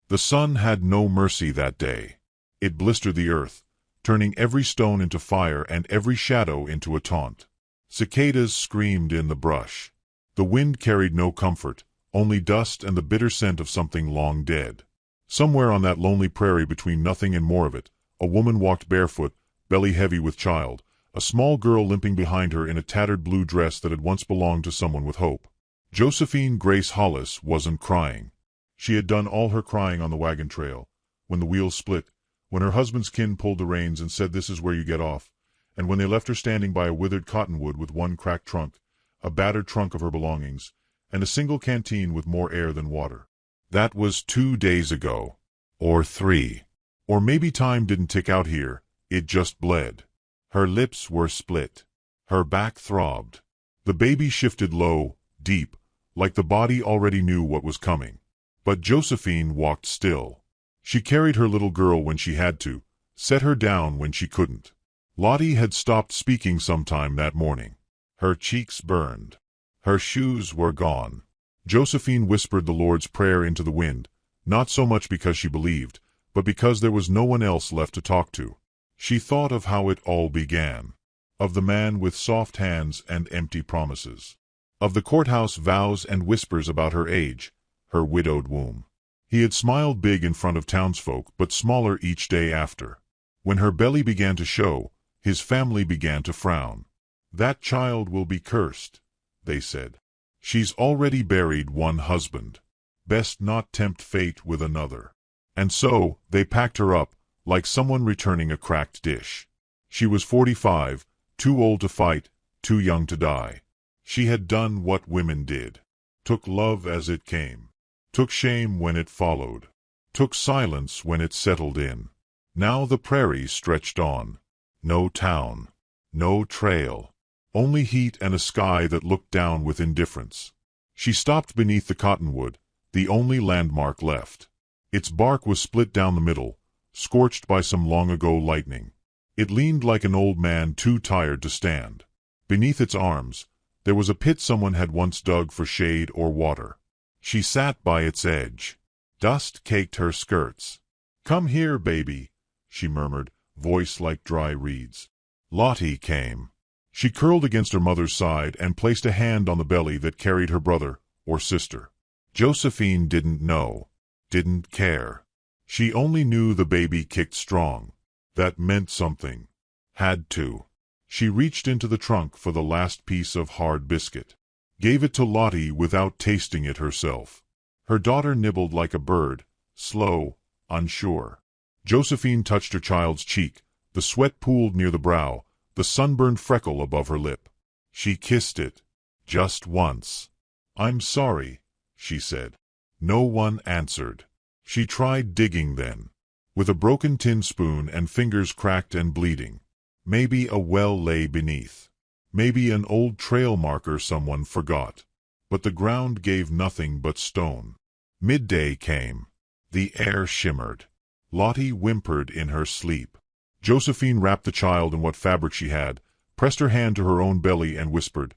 The sun had no mercy that day. It blistered the earth, turning every stone into fire and every shadow into a taunt. Cicadas screamed in the brush. The wind carried no comfort, only dust and the bitter scent of something long dead. Somewhere on that lonely prairie between nothing and more of it, a woman walked barefoot, belly heavy with child, a small girl limping behind her in a tattered blue dress that had once belonged to someone with hope. Josephine Grace Hollis wasn't crying. She had done all her crying on the wagon trail, when the wheels split, when her husband's kin pulled the reins and said this is where you get off, and when they left her standing by a withered cottonwood with one cracked trunk, a battered trunk of her belongings, and a single canteen with more air than water. That was 2 days ago. Or 3. Or maybe time didn't tick out here, it just bled. Her lips were split. Her back throbbed. The baby shifted low, deep, like the body already knew what was coming. But Josephine walked still. She carried her little girl when she had to, set her down when she couldn't. Lottie had stopped speaking sometime that morning. Her cheeks burned. Her shoes were gone. Josephine whispered the Lord's Prayer into the wind, not so much because she believed, but because there was no one else left to talk to. She thought of how it all began. Of the man with soft hands and empty promises. Of the courthouse vows and whispers about her age, her widowed womb. He had smiled big in front of townsfolk, but smaller each day after. When her belly began to show, his family began to frown. That child will be cursed, they said. She's already buried one husband. Best not tempt fate with another. And so, they packed her up, like someone returning a cracked dish. She was 45, too old to fight, too young to die. She had done what women did. Took love as it came. Took shame when it followed. Took silence when it settled in. Now the prairie stretched on. No town. No trail. Only heat and a sky that looked down with indifference. She stopped beneath the cottonwood, the only landmark left. Its bark was split down the middle, scorched by some long-ago lightning. It leaned like an old man too tired to stand. Beneath its arms, there was a pit someone had once dug for shade or water. She sat by its edge. Dust caked her skirts. "Come here, baby," she murmured, voice like dry reeds. Lottie came. She curled against her mother's side and placed a hand on the belly that carried her brother or sister. Josephine didn't know, didn't care. She only knew the baby kicked strong. That meant something. Had to. She reached into the trunk for the last piece of hard biscuit. Gave it to Lottie without tasting it herself. Her daughter nibbled like a bird, slow, unsure. Josephine touched her child's cheek. The sweat pooled near the brow, the sunburned freckle above her lip. She kissed it. Just once. "I'm sorry," she said. No one answered. She tried digging then. With a broken tin spoon and fingers cracked and bleeding. Maybe a well lay beneath. Maybe an old trail marker someone forgot. But the ground gave nothing but stone. Midday came. The air shimmered. Lottie whimpered in her sleep. Josephine wrapped the child in what fabric she had, pressed her hand to her own belly and whispered,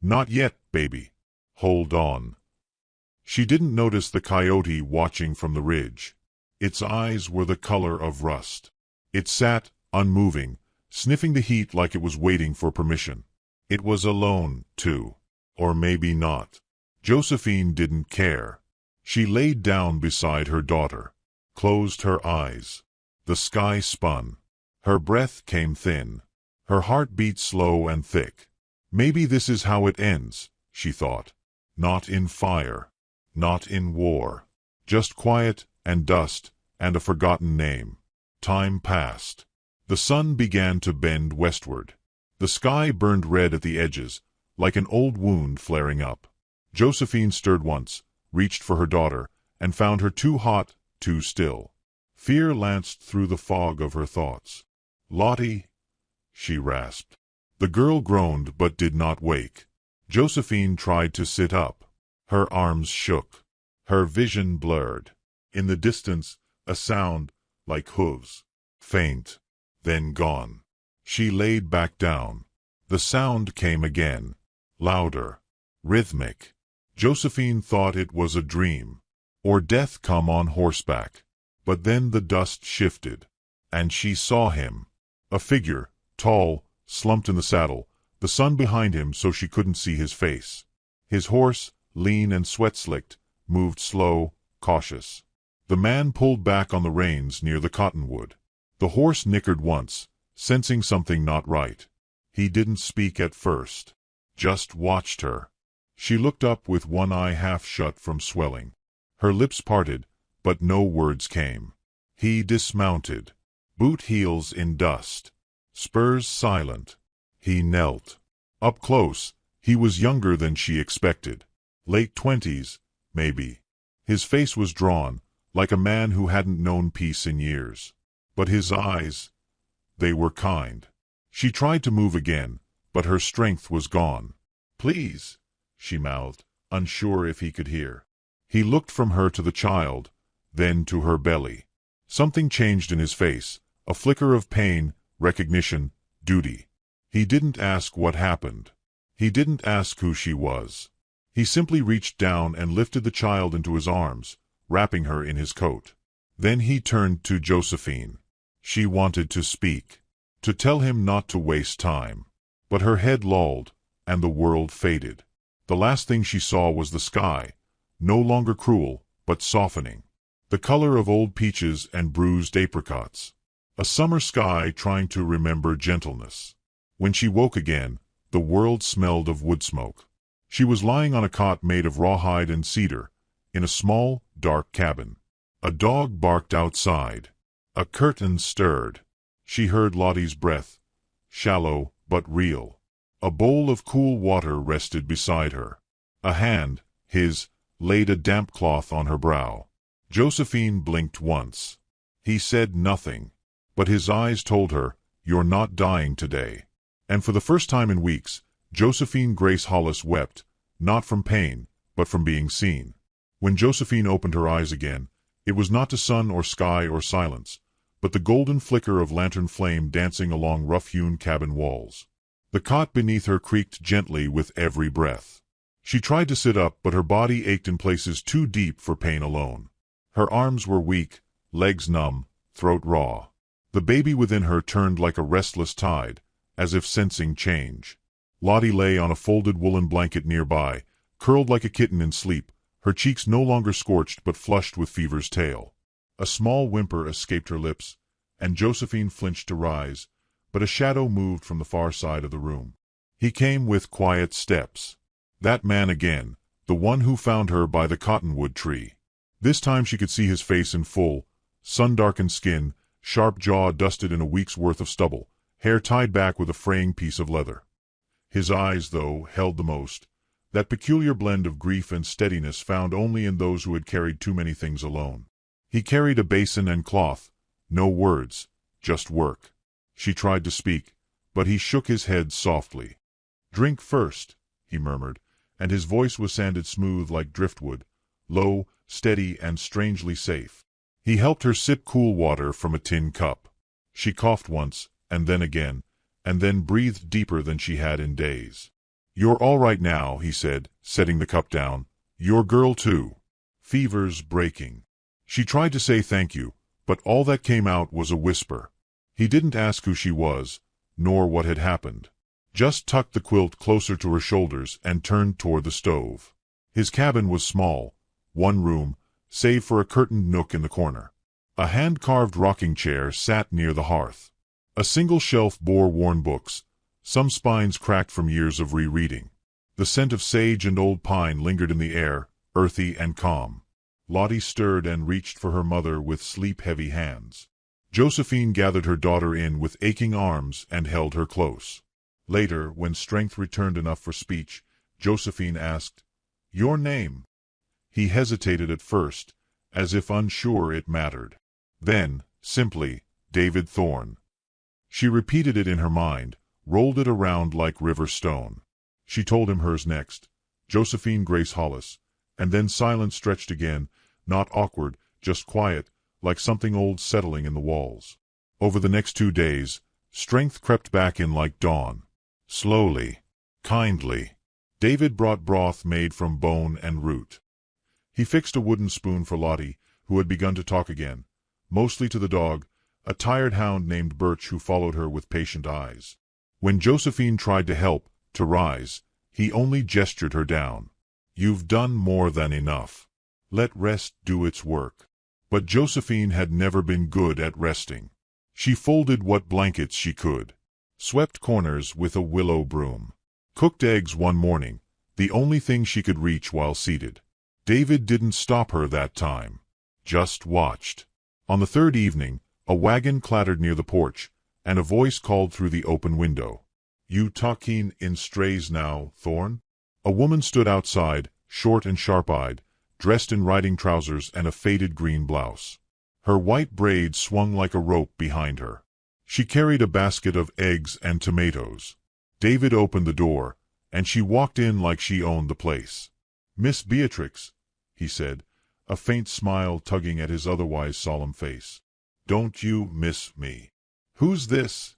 "Not yet, baby. Hold on." She didn't notice the coyote watching from the ridge. Its eyes were the color of rust. It sat, unmoving, sniffing the heat like it was waiting for permission. It was alone, too. Or maybe not. Josephine didn't care. She laid down beside her daughter. Closed her eyes. The sky spun. Her breath came thin. Her heart beat slow and thick. Maybe this is how it ends, she thought. Not in fire. Not in war. Just quiet and dust and a forgotten name. Time passed. The sun began to bend westward. The sky burned red at the edges, like an old wound flaring up. Josephine stirred once, reached for her daughter, and found her too hot, too still. Fear lanced through the fog of her thoughts. "Lottie," she rasped. The girl groaned but did not wake. Josephine tried to sit up. Her arms shook. Her vision blurred. In the distance, a sound, like hooves. Faint. Then gone. She laid back down. The sound came again. Louder. Rhythmic. Josephine thought it was a dream. or death come on horseback. But then the dust shifted, and she saw him. A figure, tall, slumped in the saddle, the sun behind him so she couldn't see his face. His horse, lean and sweat-slicked, moved slow, cautious. The man pulled back on the reins near the cottonwood. The horse nickered once, sensing something not right. He didn't speak at first, just watched her. She looked up with one eye half shut from swelling. Her lips parted, but no words came. He dismounted, boot heels in dust, spurs silent. He knelt. Up close, he was younger than she expected. Late 20s, maybe. His face was drawn, like a man who hadn't known peace in years. But his eyes, they were kind. She tried to move again, but her strength was gone. "Please," she mouthed, unsure if he could hear. He looked from her to the child, then to her belly. Something changed in his face, a flicker of pain, recognition, duty. He didn't ask what happened. He didn't ask who she was. He simply reached down and lifted the child into his arms, wrapping her in his coat. Then he turned to Josephine. She wanted to speak, to tell him not to waste time. But her head lolled, and the world faded. The last thing she saw was the sky, no longer cruel, but softening. The color of old peaches and bruised apricots. A summer sky trying to remember gentleness. When she woke again, the world smelled of wood smoke. She was lying on a cot made of rawhide and cedar, in a small, dark cabin. A dog barked outside. A curtain stirred. She heard Lottie's breath, shallow but real. A bowl of cool water rested beside her. A hand, his, laid a damp cloth on her brow. Josephine blinked once. He said nothing, but his eyes told her, "You're not dying today." And for the first time in weeks, Josephine Grace Hollis wept, not from pain, but from being seen. When Josephine opened her eyes again, it was not to sun or sky or silence, but the golden flicker of lantern flame dancing along rough-hewn cabin walls. The cot beneath her creaked gently with every breath. She tried to sit up, but her body ached in places too deep for pain alone. Her arms were weak, legs numb, throat raw. The baby within her turned like a restless tide, as if sensing change. Lottie lay on a folded woolen blanket nearby, curled like a kitten in sleep, her cheeks no longer scorched but flushed with fever's tail. A small whimper escaped her lips, and Josephine flinched to rise, but a shadow moved from the far side of the room. He came with quiet steps. That man again, the one who found her by the cottonwood tree. This time she could see his face in full, sun-darkened skin, sharp jaw dusted in a week's worth of stubble, hair tied back with a fraying piece of leather. His eyes, though, held the most, that peculiar blend of grief and steadiness found only in those who had carried too many things alone. He carried a basin and cloth, no words, just work. She tried to speak, but he shook his head softly. "Drink first," he murmured, and his voice was sanded smooth like driftwood, low, steady, and strangely safe. He helped her sip cool water from a tin cup. She coughed once, and then breathed deeper than she had in days. "You're all right now," he said, setting the cup down. "Your girl too. Fever's breaking." She tried to say thank you, but all that came out was a whisper. He didn't ask who she was, nor what had happened. Just tucked the quilt closer to her shoulders and turned toward the stove. His cabin was small, one room, save for a curtained nook in the corner. A hand-carved rocking chair sat near the hearth. A single shelf bore worn books, some spines cracked from years of rereading. The scent of sage and old pine lingered in the air, earthy and calm. Lottie stirred and reached for her mother with sleep-heavy hands. Josephine gathered her daughter in with aching arms and held her close. Later, when strength returned enough for speech, Josephine asked, "Your name?" He hesitated at first, as if unsure it mattered. Then, simply, "David Thorne." She repeated it in her mind, rolled it around like river stone. She told him hers next, Josephine Grace Hollis, and then silence stretched again, not awkward, just quiet, like something old settling in the walls. Over the next 2 days, strength crept back in like dawn. Slowly, kindly. David brought broth made from bone and root. He fixed a wooden spoon for Lottie, who had begun to talk again, mostly to the dog, a tired hound named Birch who followed her with patient eyes. When Josephine tried to help, to rise, he only gestured her down. "You've done more than enough. Let rest do its work." But Josephine had never been good at resting. She folded what blankets she could, swept corners with a willow broom, cooked eggs one morning, the only thing she could reach while seated. David didn't stop her that time, just watched. On the third evening, a wagon clattered near the porch, and a voice called through the open window. "You talking in strays now, Thorne?" A woman stood outside, short and sharp-eyed, dressed in riding trousers and a faded green blouse. Her white braid swung like a rope behind her. She carried a basket of eggs and tomatoes. David opened the door, and she walked in like she owned the place. "Miss Beatrix," he said, a faint smile tugging at his otherwise solemn face. "Don't you miss me?" "Who's this?"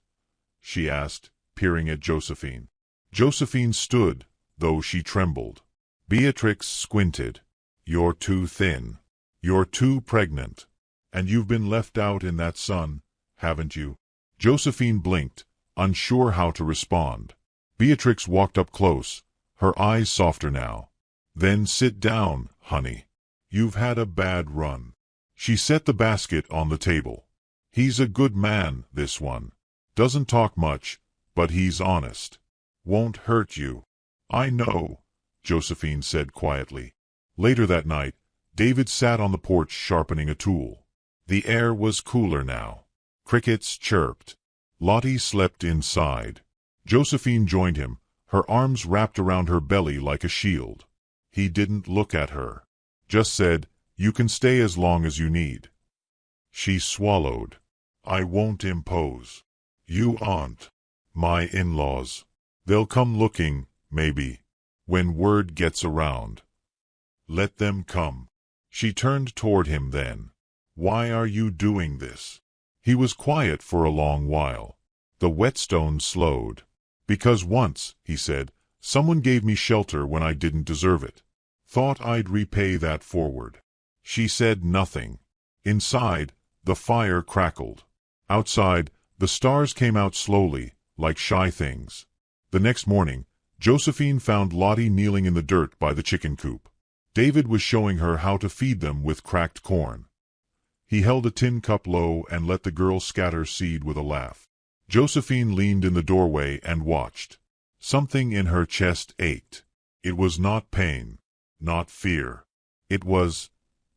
she asked, peering at Josephine. Josephine stood, though she trembled. Beatrix squinted. "You're too thin. You're too pregnant. And you've been left out in that sun, haven't you?" Josephine blinked, unsure how to respond. Beatrix walked up close, her eyes softer now. "Then sit down, honey. You've had a bad run." She set the basket on the table. "He's a good man, this one. Doesn't talk much, but he's honest. Won't hurt you." "I know," Josephine said quietly. Later that night, David sat on the porch sharpening a tool. The air was cooler now. Crickets chirped. Lottie slept inside. Josephine joined him, her arms wrapped around her belly like a shield. He didn't look at her. Just said, "You can stay as long as you need." She swallowed. "I won't impose. You aren't my in-laws. They'll come looking, maybe, when word gets around. Let them come." She turned toward him then. "Why are you doing this?" He was quiet for a long while. The whetstone slowed. "Because once," he said, "someone gave me shelter when I didn't deserve it. Thought I'd repay that forward." She said nothing. Inside, the fire crackled. Outside, the stars came out slowly, like shy things. The next morning, Josephine found Lottie kneeling in the dirt by the chicken coop. David was showing her how to feed them with cracked corn. He held a tin cup low and let the girl scatter seed with a laugh. Josephine leaned in the doorway and watched. Something in her chest ached. It was not pain, not fear. It was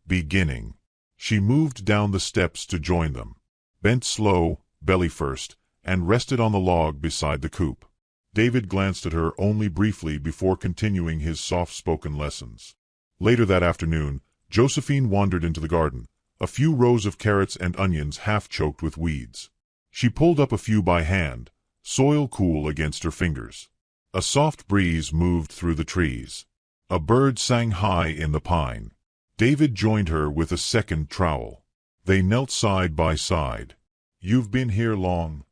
beginning. She moved down the steps to join them, bent slow, belly first, and rested on the log beside the coop. David glanced at her only briefly before continuing his soft-spoken lessons. Later that afternoon, Josephine wandered into the garden, a few rows of carrots and onions half-choked with weeds. She pulled up a few by hand, soil cool against her fingers. A soft breeze moved through the trees. A bird sang high in the pine. David joined her with a second trowel. They knelt side by side. "You've been here long?"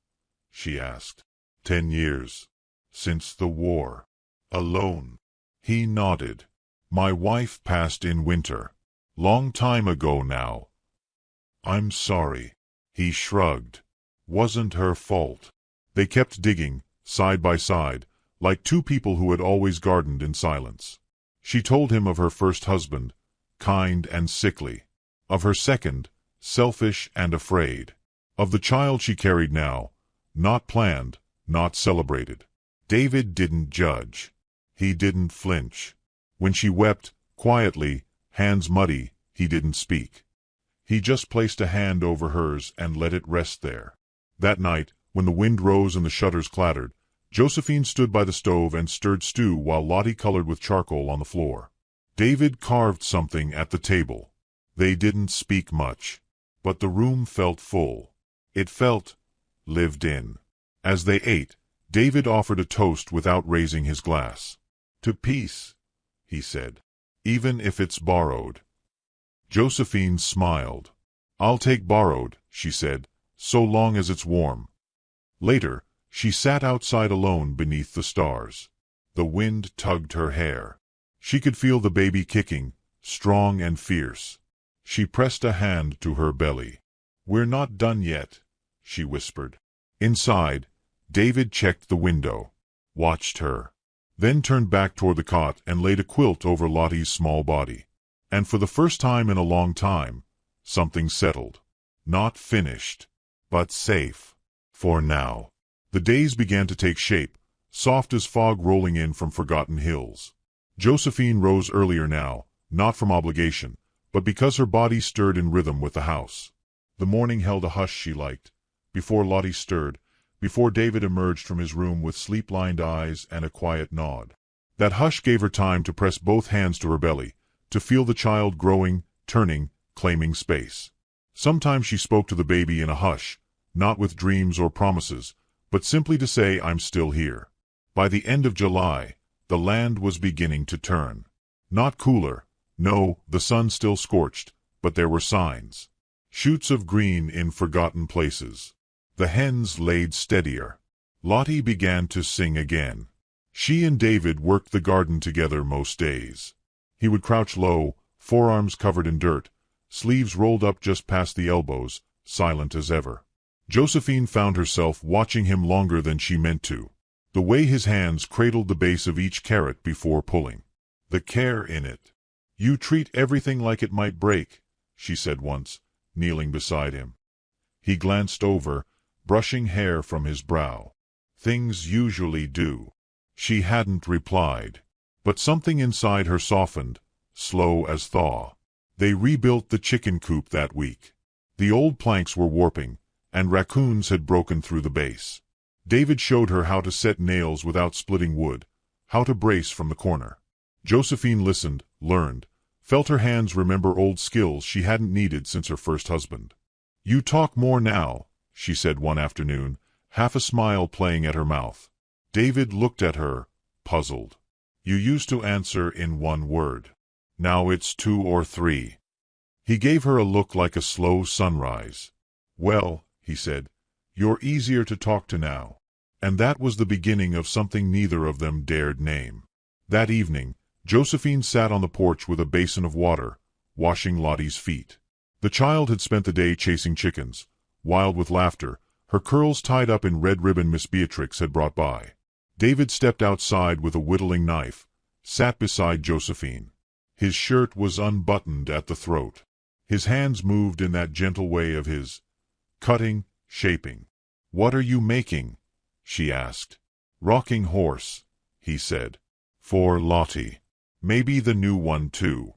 she asked. 10 years. Since the war. Alone. He nodded. "My wife passed in winter. Long time ago now." "I'm sorry." He shrugged. "Wasn't her fault." They kept digging, side by side, like two people who had always gardened in silence. She told him of her first husband, kind and sickly. Of her second, selfish and afraid. Of the child she carried now, not planned, not celebrated. David didn't judge. He didn't flinch. When she wept, quietly, hands muddy, he didn't speak. He just placed a hand over hers and let it rest there. That night, when the wind rose and the shutters clattered, Josephine stood by the stove and stirred stew while Lottie colored with charcoal on the floor. David carved something at the table. They didn't speak much, but the room felt full. It felt lived in. As they ate, David offered a toast without raising his glass. "To peace," he said, "even if it's borrowed." Josephine smiled. "I'll take borrowed," she said, "so long as it's warm." Later, she sat outside alone beneath the stars. The wind tugged her hair. She could feel the baby kicking, strong and fierce. She pressed a hand to her belly. "We're not done yet," she whispered. Inside, David checked the window, watched her, then turned back toward the cot and laid a quilt over Lottie's small body. And for the first time in a long time, something settled. Not finished, but safe. For now. The days began to take shape, soft as fog rolling in from forgotten hills. Josephine rose earlier now, not from obligation, but because her body stirred in rhythm with the house. The morning held a hush she liked. Before Lottie stirred, before David emerged from his room with sleep-lined eyes and a quiet nod. That hush gave her time to press both hands to her belly, to feel the child growing, turning, claiming space. Sometimes she spoke to the baby in a hush, not with dreams or promises, but simply to say, "I'm still here." By the end of July, the land was beginning to turn. Not cooler, no, the sun still scorched, but there were signs. Shoots of green in forgotten places. The hens laid steadier. Lottie began to sing again. She and David worked the garden together most days. He would crouch low, forearms covered in dirt, sleeves rolled up just past the elbows, silent as ever. Josephine found herself watching him longer than she meant to. The way his hands cradled the base of each carrot before pulling. The care in it. "You treat everything like it might break," she said once, kneeling beside him. He glanced over, brushing hair from his brow. "Things usually do." She hadn't replied. But something inside her softened, slow as thaw. They rebuilt the chicken coop that week. The old planks were warping, and raccoons had broken through the base. David showed her how to set nails without splitting wood, how to brace from the corner. Josephine listened, learned, felt her hands remember old skills she hadn't needed since her first husband. "You talk more now," she said one afternoon, half a smile playing at her mouth. David looked at her, puzzled. "You used to answer in one word. Now it's 2 or 3. He gave her a look like a slow sunrise. "Well," he said, "you're easier to talk to now." And that was the beginning of something neither of them dared name. That evening, Josephine sat on the porch with a basin of water, washing Lottie's feet. The child had spent the day chasing chickens. Wild with laughter, her curls tied up in red ribbon, Miss Beatrix had brought by. David stepped outside with a whittling knife, sat beside Josephine. His shirt was unbuttoned at the throat. His hands moved in that gentle way of his, cutting, shaping. "What are you making?" she asked. "Rocking horse," he said. "For Lottie. Maybe the new one too."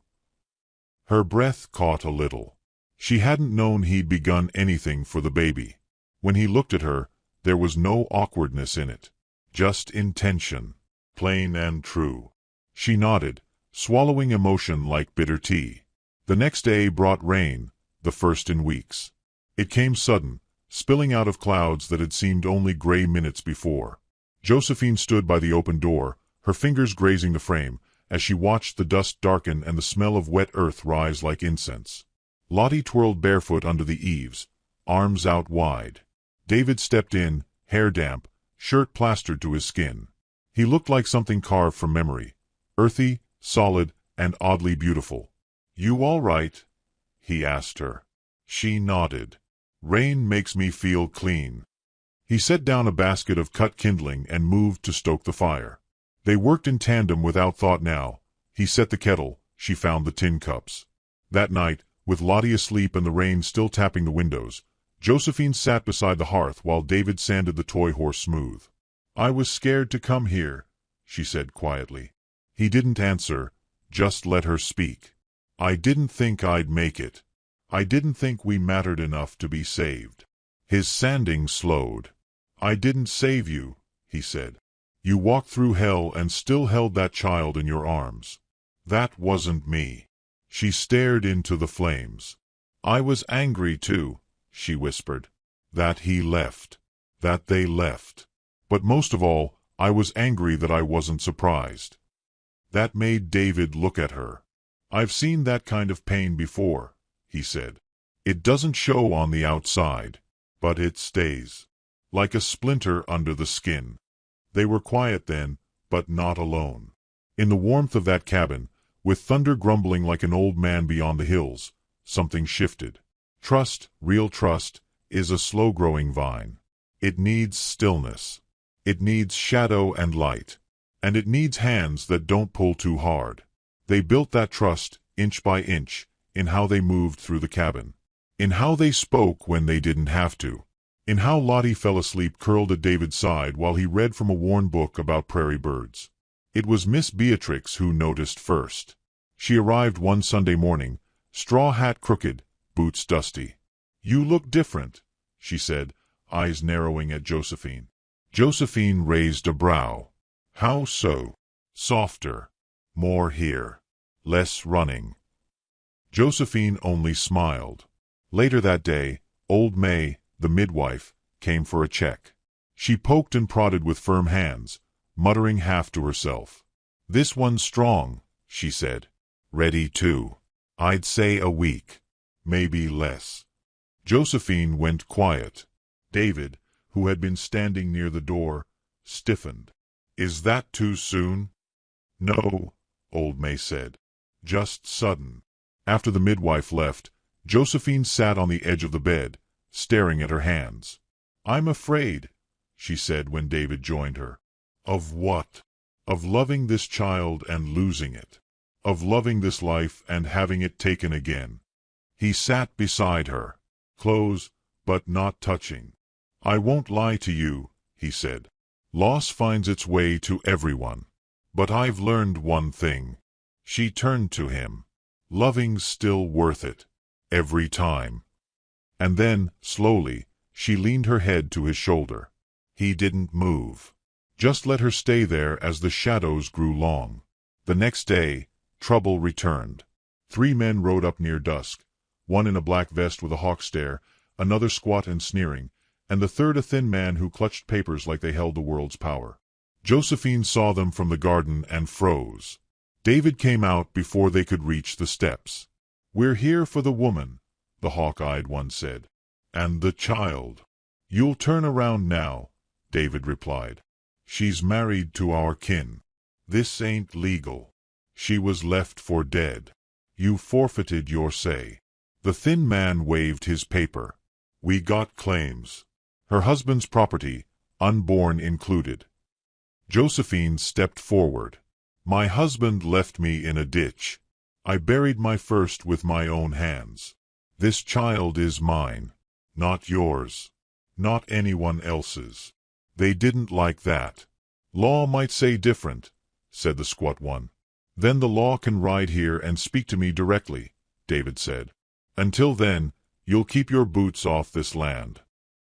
Her breath caught a little. She hadn't known he'd begun anything for the baby. When he looked at her, there was no awkwardness in it. Just intention. Plain and true. She nodded, swallowing emotion like bitter tea. The next day brought rain, the first in weeks. It came sudden, spilling out of clouds that had seemed only gray minutes before. Josephine stood by the open door, her fingers grazing the frame, as she watched the dust darken and the smell of wet earth rise like incense. Lottie twirled barefoot under the eaves, arms out wide. David stepped in, hair damp, shirt plastered to his skin. He looked like something carved from memory, earthy, solid, and oddly beautiful. "You all right?" he asked her. She nodded. "Rain makes me feel clean." He set down a basket of cut kindling and moved to stoke the fire. They worked in tandem without thought now. He set the kettle, she found the tin cups. That night, with Lottie asleep and the rain still tapping the windows, Josephine sat beside the hearth while David sanded the toy horse smooth. "I was scared to come here," she said quietly. He didn't answer, just let her speak. "I didn't think I'd make it. I didn't think we mattered enough to be saved." His sanding slowed. "I didn't save you," he said. "You walked through hell and still held that child in your arms. That wasn't me." She stared into the flames. "I was angry too," she whispered. "That he left. That they left. But most of all, I was angry that I wasn't surprised." That made David look at her. "I've seen that kind of pain before," he said. "It doesn't show on the outside, but it stays. Like a splinter under the skin." They were quiet then, but not alone. In the warmth of that cabin, With thunder grumbling like an old man beyond the hills, something shifted. Trust, real trust, is a slow-growing vine. It needs stillness. It needs shadow and light. And it needs hands that don't pull too hard. They built that trust, inch by inch, in how they moved through the cabin. In how they spoke when they didn't have to. In how Lottie fell asleep curled at David's side while he read from a worn book about prairie birds. It was Miss Beatrix who noticed first. She arrived one Sunday morning, straw hat crooked, boots dusty. "You look different," she said, eyes narrowing at Josephine. Josephine raised a brow. "How so?" "Softer. More here. Less running." Josephine only smiled. Later that day, old May, the midwife, came for a check. She poked and prodded with firm hands, muttering half to herself. "This one's strong," she said. "Ready too. I'd say a week. Maybe less." Josephine went quiet. David, who had been standing near the door, stiffened. "Is that too soon?" "No," old May said. "Just sudden." After the midwife left, Josephine sat on the edge of the bed, staring at her hands. "I'm afraid," she said when David joined her. "Of what?" "Of loving this child and losing it. Of loving this life and having it taken again." He sat beside her, close, but not touching. "I won't lie to you," he said. "Loss finds its way to everyone. But I've learned one thing." She turned to him. "Loving's still worth it. Every time." And then, slowly, she leaned her head to his shoulder. He didn't move. Just let her stay there as the shadows grew long. The next day, trouble returned. 3 men rode up near dusk, one in a black vest with a hawk stare, another squat and sneering, and the third a thin man who clutched papers like they held the world's power. Josephine saw them from the garden and froze. David came out before they could reach the steps. "We're here for the woman," the hawk-eyed one said. "And the child." "You'll turn around now," David replied. "She's married to our kin. This ain't legal. She was left for dead. You forfeited your say." The thin man waved his paper. "We got claims. Her husband's property, unborn included." Josephine stepped forward. "My husband left me in a ditch. I buried my first with my own hands. This child is mine, not yours, not anyone else's." They didn't like that. "Law might say different," said the squat one. "Then the law can ride here and speak to me directly," David said. "Until then, you'll keep your boots off this land."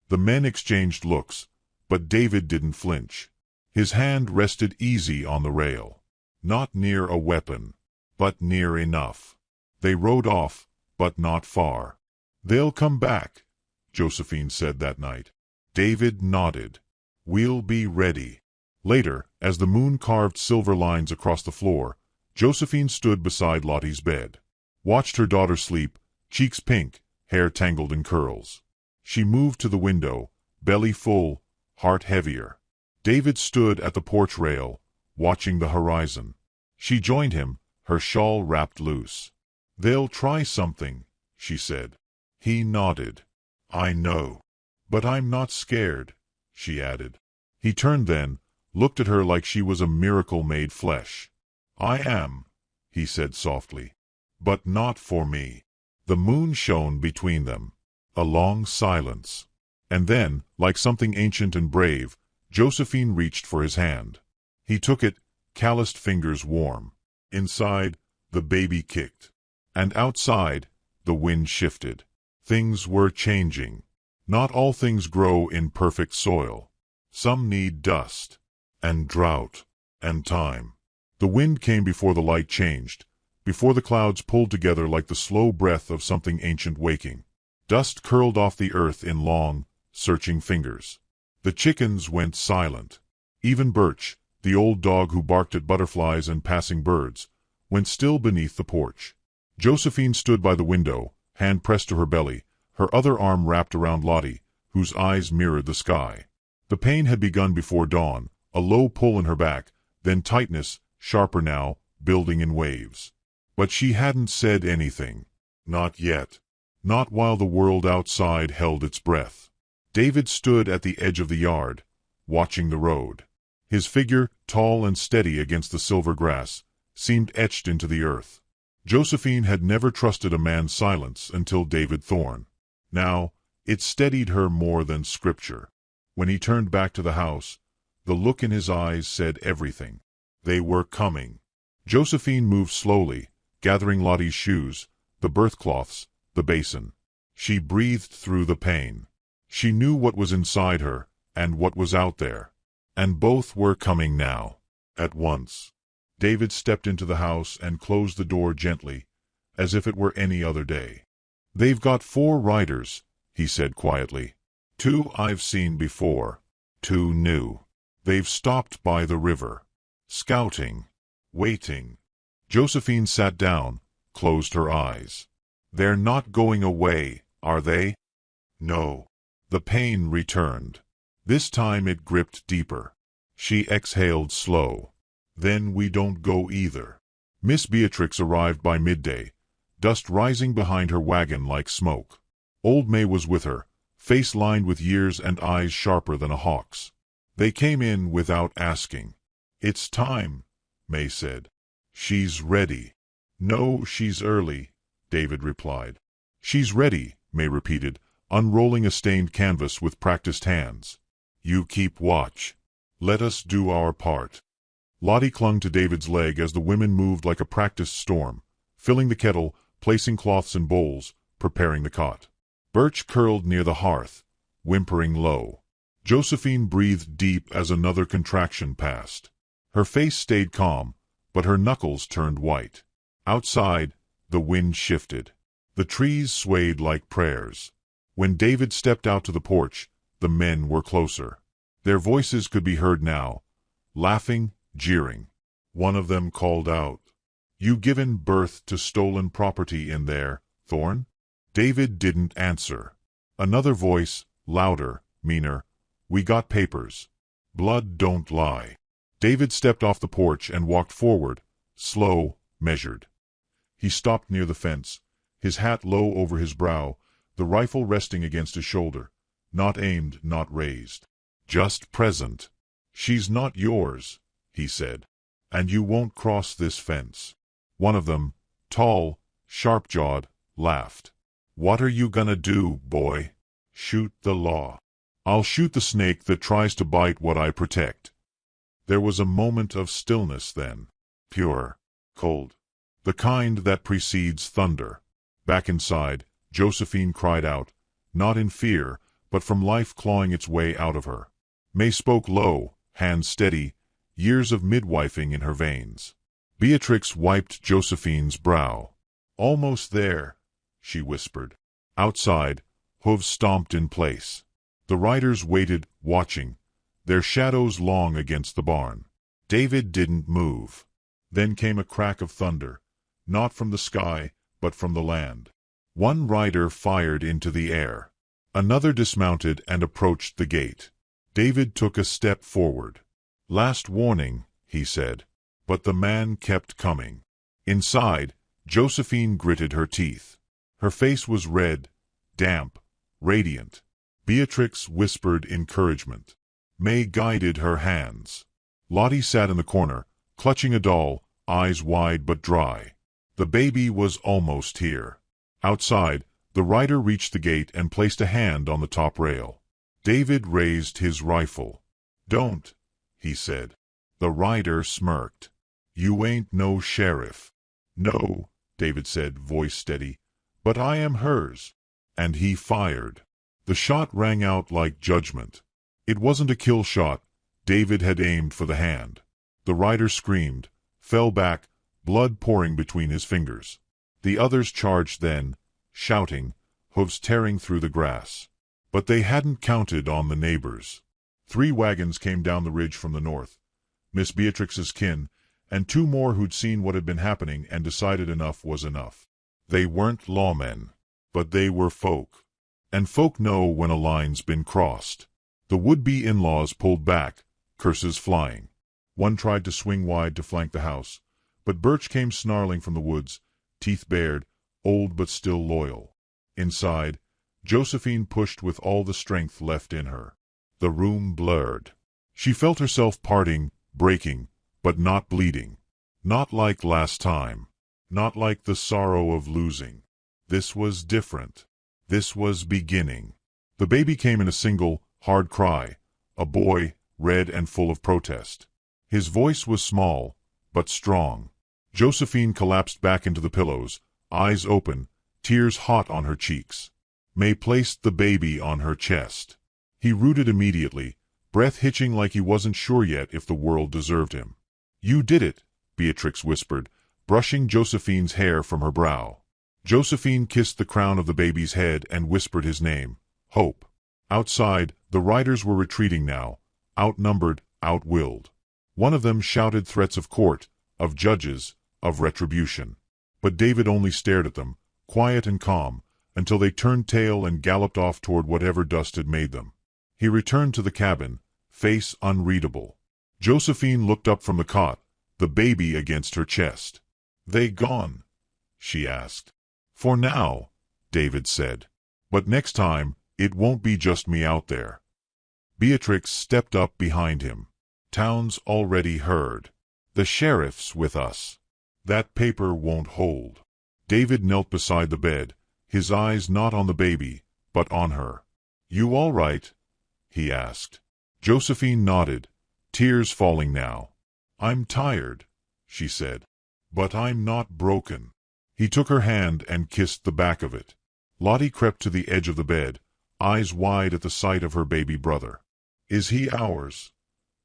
The men exchanged looks, but David didn't flinch. His hand rested easy on the rail. Not near a weapon, but near enough. They rode off, but not far. "They'll come back," Josephine said that night. David nodded. "We'll be ready." Later, as the moon carved silver lines across the floor, Josephine stood beside Lottie's bed. Watched her daughter sleep, cheeks pink, hair tangled in curls. She moved to the window, belly full, heart heavier. David stood at the porch rail, watching the horizon. She joined him, her shawl wrapped loose. "They'll try something," she said. He nodded. "I know. But I'm not scared," she added. He turned then, looked at her like she was a miracle made flesh. "I am," he said softly. "But not for me." The moon shone between them. A long silence. And then, like something ancient and brave, Josephine reached for his hand. He took it, calloused fingers warm. Inside, the baby kicked. And outside, the wind shifted. Things were changing. Not all things grow in perfect soil. Some need dust, and drought, and time. The wind came before the light changed, before the clouds pulled together like the slow breath of something ancient waking. Dust curled off the earth in long, searching fingers. The chickens went silent. Even Birch, the old dog who barked at butterflies and passing birds, went still beneath the porch. Josephine stood by the window, hand pressed to her belly, her other arm wrapped around Lottie, whose eyes mirrored the sky. The pain had begun before dawn, a low pull in her back, then tightness, sharper now, building in waves. But she hadn't said anything. Not yet. Not while the world outside held its breath. David stood at the edge of the yard, watching the road. His figure, tall and steady against the silver grass, seemed etched into the earth. Josephine had never trusted a man's silence until David Thorne. Now, it steadied her more than scripture. When he turned back to the house, the look in his eyes said everything. They were coming. Josephine moved slowly, gathering Lottie's shoes, the berthcloths, the basin. She breathed through the pain. She knew what was inside her, and what was out there. And both were coming now. At once. David stepped into the house and closed the door gently, as if it were any other day. "They've got 4 riders," he said quietly. 2 I've seen before. 2 new. They've stopped by the river. Scouting. Waiting. Josephine sat down, closed her eyes. "They're not going away, are they?" "No." The pain returned. This time it gripped deeper. She exhaled slow. "Then we don't go either." Miss Beatrix arrived by midday, dust rising behind her wagon like smoke. Old May was with her, face lined with years and eyes sharper than a hawk's. They came in without asking. "It's time," May said. "She's ready." "No, she's early," David replied. "She's ready," May repeated, unrolling a stained canvas with practiced hands. "You keep watch. Let us do our part." Lottie clung to David's leg as the women moved like a practiced storm, filling the kettle, placing cloths in bowls, preparing the cot. Birch curled near the hearth, whimpering low. Josephine breathed deep as another contraction passed. Her face stayed calm, but her knuckles turned white. Outside, the wind shifted. The trees swayed like prayers. When David stepped out to the porch, the men were closer. Their voices could be heard now, laughing, jeering. One of them called out, "You given birth to stolen property in there, Thorne?" David didn't answer. Another voice, louder, meaner, "We got papers. Blood don't lie." David stepped off the porch and walked forward, slow, measured. He stopped near the fence, his hat low over his brow, the rifle resting against his shoulder, not aimed, not raised. "Just present. She's not yours," he said, "and you won't cross this fence." One of them, tall, sharp-jawed, laughed. "What are you gonna do, boy? Shoot the law?" "I'll shoot the snake that tries to bite what I protect." There was a moment of stillness then. Pure. Cold. The kind that precedes thunder. Back inside, Josephine cried out, not in fear, but from life clawing its way out of her. May spoke low, hands steady, years of midwifing in her veins. Beatrix wiped Josephine's brow. "Almost there," she whispered. Outside, hooves stomped in place. The riders waited, watching, their shadows long against the barn. David didn't move. Then came a crack of thunder, not from the sky, but from the land. One rider fired into the air. Another dismounted and approached the gate. David took a step forward. "Last warning," he said. But the man kept coming. Inside, Josephine gritted her teeth. Her face was red, damp, radiant. Beatrix whispered encouragement. May guided her hands. Lottie sat in the corner, clutching a doll, eyes wide but dry. The baby was almost here. Outside, the rider reached the gate and placed a hand on the top rail. David raised his rifle. "Don't," he said. The rider smirked. "You ain't no sheriff." "No," David said, voice steady, "but I am hers." And he fired. The shot rang out like judgment. It wasn't a kill shot. David had aimed for the hand. The rider screamed, fell back, blood pouring between his fingers. The others charged then, shouting, hooves tearing through the grass. But they hadn't counted on the neighbors. 3 wagons came down the ridge from the north, Miss Beatrix's kin, and 2 more who'd seen what had been happening and decided enough was enough. They weren't lawmen, but they were folk. And folk know when a line's been crossed. The would-be in-laws pulled back, curses flying. One tried to swing wide to flank the house, but Birch came snarling from the woods, teeth bared, old but still loyal. Inside, Josephine pushed with all the strength left in her. The room blurred. She felt herself parting, breaking, but not bleeding. Not like last time. Not like the sorrow of losing. This was different. This was beginning. The baby came in a single, hard cry, a boy, red and full of protest. His voice was small, but strong. Josephine collapsed back into the pillows, eyes open, tears hot on her cheeks. May placed the baby on her chest. He rooted immediately, breath hitching like he wasn't sure yet if the world deserved him. "You did it," Beatrix whispered, brushing Josephine's hair from her brow. Josephine kissed the crown of the baby's head and whispered his name, Hope. Outside, the riders were retreating now, outnumbered, outwilled. One of them shouted threats of court, of judges, of retribution. But David only stared at them, quiet and calm, until they turned tail and galloped off toward whatever dust had made them. He returned to the cabin, face unreadable. Josephine looked up from the cot, the baby against her chest. "They gone?" she asked. "For now," David said. "But next time, it won't be just me out there." Beatrix stepped up behind him. "Town's already heard. The sheriff's with us. That paper won't hold." David knelt beside the bed, his eyes not on the baby, but on her. "You all right?" he asked. Josephine nodded, tears falling now. "I'm tired," she said. "But I'm not broken." He took her hand and kissed the back of it. Lottie crept to the edge of the bed, eyes wide at the sight of her baby brother. "Is he ours?"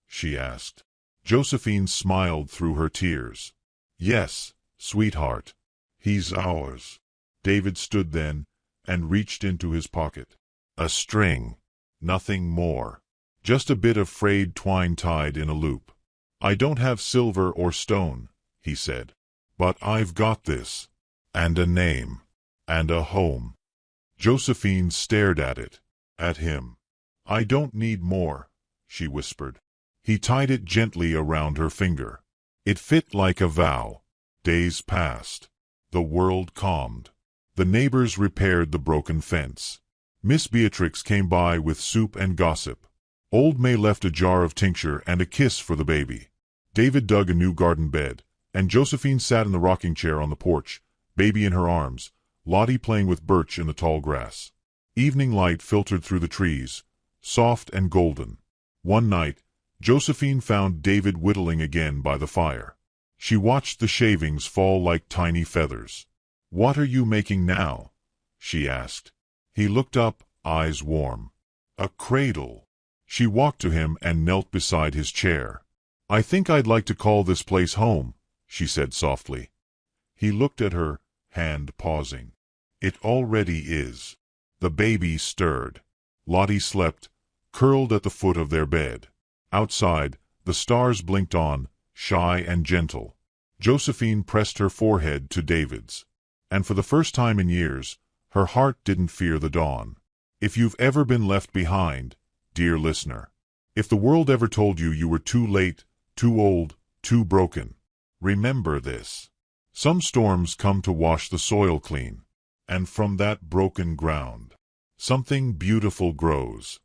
she asked. Josephine smiled through her tears. "Yes, sweetheart, he's ours." David stood then and reached into his pocket. A string. Nothing more. Just a bit of frayed twine tied in a loop. "I don't have silver or stone," he said. "But I've got this. And a name. And a home." Josephine stared at it. At him. "I don't need more," she whispered. He tied it gently around her finger. It fit like a vow. Days passed. The world calmed. The neighbors repaired the broken fence. Miss Beatrix came by with soup and gossip. Old May left a jar of tincture and a kiss for the baby. David dug a new garden bed, and Josephine sat in the rocking chair on the porch, baby in her arms, Lottie playing with Birch in the tall grass. Evening light filtered through the trees, soft and golden. One night, Josephine found David whittling again by the fire. She watched the shavings fall like tiny feathers. "What are you making now?" she asked. He looked up, eyes warm. "A cradle." She walked to him and knelt beside his chair. "I think I'd like to call this place home," she said softly. He looked at her, hand pausing. "It already is." The baby stirred. Lottie slept, curled at the foot of their bed. Outside, the stars blinked on, shy and gentle. Josephine pressed her forehead to David's. And for the first time in years, her heart didn't fear the dawn. If you've ever been left behind, dear listener, if the world ever told you you were too late, too old, too broken, remember this. Some storms come to wash the soil clean. And from that broken ground, something beautiful grows.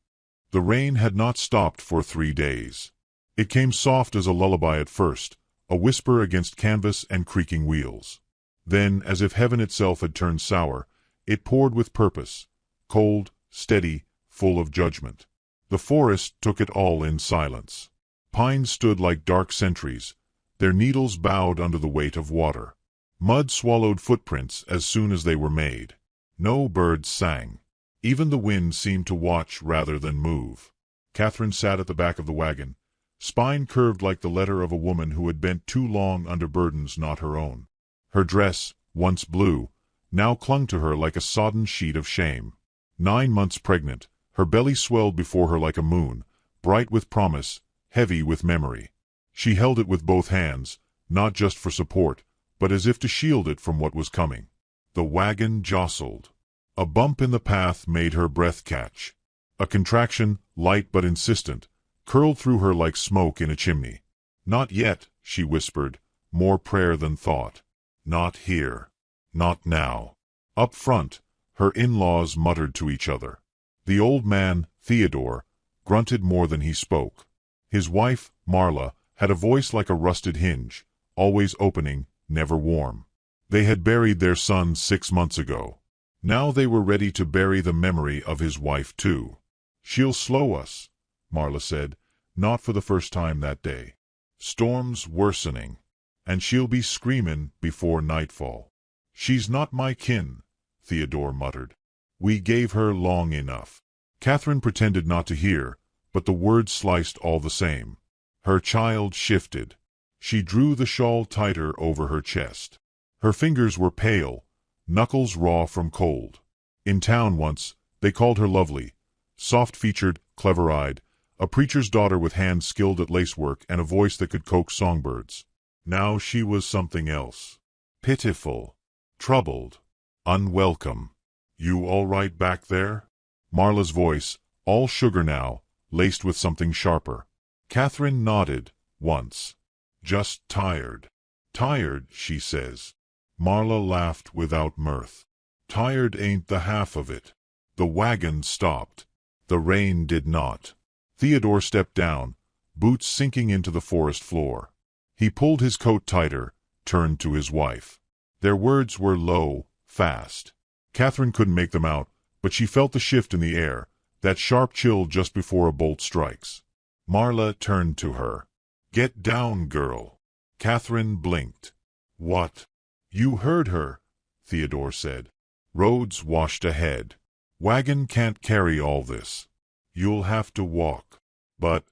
The rain had not stopped for 3 days. It came soft as a lullaby at first, a whisper against canvas and creaking wheels. Then, as if heaven itself had turned sour, it poured with purpose, cold, steady, full of judgment. The forest took it all in silence. Pines stood like dark sentries, their needles bowed under the weight of water. Mud swallowed footprints as soon as they were made. No birds sang. Even the wind seemed to watch rather than move. Catherine sat at the back of the wagon, spine curved like the letter of a woman who had bent too long under burdens not her own. Her dress, once blue, now clung to her like a sodden sheet of shame. 9 months pregnant, her belly swelled before her like a moon, bright with promise, heavy with memory. She held it with both hands, not just for support, but as if to shield it from what was coming. The wagon jostled. A bump in the path made her breath catch. A contraction, light but insistent, curled through her like smoke in a chimney. "Not yet," she whispered, more prayer than thought. "Not here." Not now. Up front, her in-laws muttered to each other. The old man, Theodore, grunted more than he spoke. His wife, Marla, had a voice like a rusted hinge, always opening, never warm. They had buried their son 6 months ago. Now they were ready to bury the memory of his wife too. "She'll slow us," Marla said, not for the first time that day. "Storm's worsening, and she'll be screamin' before nightfall." "She's not my kin," Theodore muttered. "We gave her long enough." Catherine pretended not to hear, but the words sliced all the same. Her child shifted. She drew the shawl tighter over her chest. Her fingers were pale, knuckles raw from cold. In town once, they called her lovely, soft-featured, clever-eyed, a preacher's daughter with hands skilled at lacework and a voice that could coax songbirds. Now she was something else. Pitiful, troubled, unwelcome. "You all right back there?" Marla's voice, all sugar now, laced with something sharper. Catherine nodded, once. "Just tired." "Tired," she says. Marla laughed without mirth. "Tired ain't the half of it." The wagon stopped. The rain did not. Theodore stepped down, boots sinking into the forest floor. He pulled his coat tighter, turned to his wife. Their words were low, fast. Catherine couldn't make them out, but she felt the shift in the air, that sharp chill just before a bolt strikes. Marla turned to her. "Get down, girl." Catherine blinked. "What?" "You heard her," Theodore said. "Roads washed ahead. Wagon can't carry all this. You'll have to walk." "But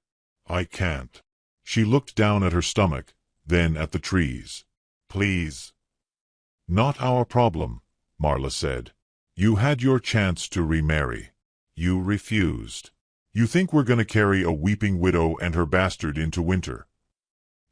I can't." She looked down at her stomach, then at the trees. "Please." "Not our problem," Marla said. "You had your chance to remarry. You refused. You think we're going to carry a weeping widow and her bastard into winter?"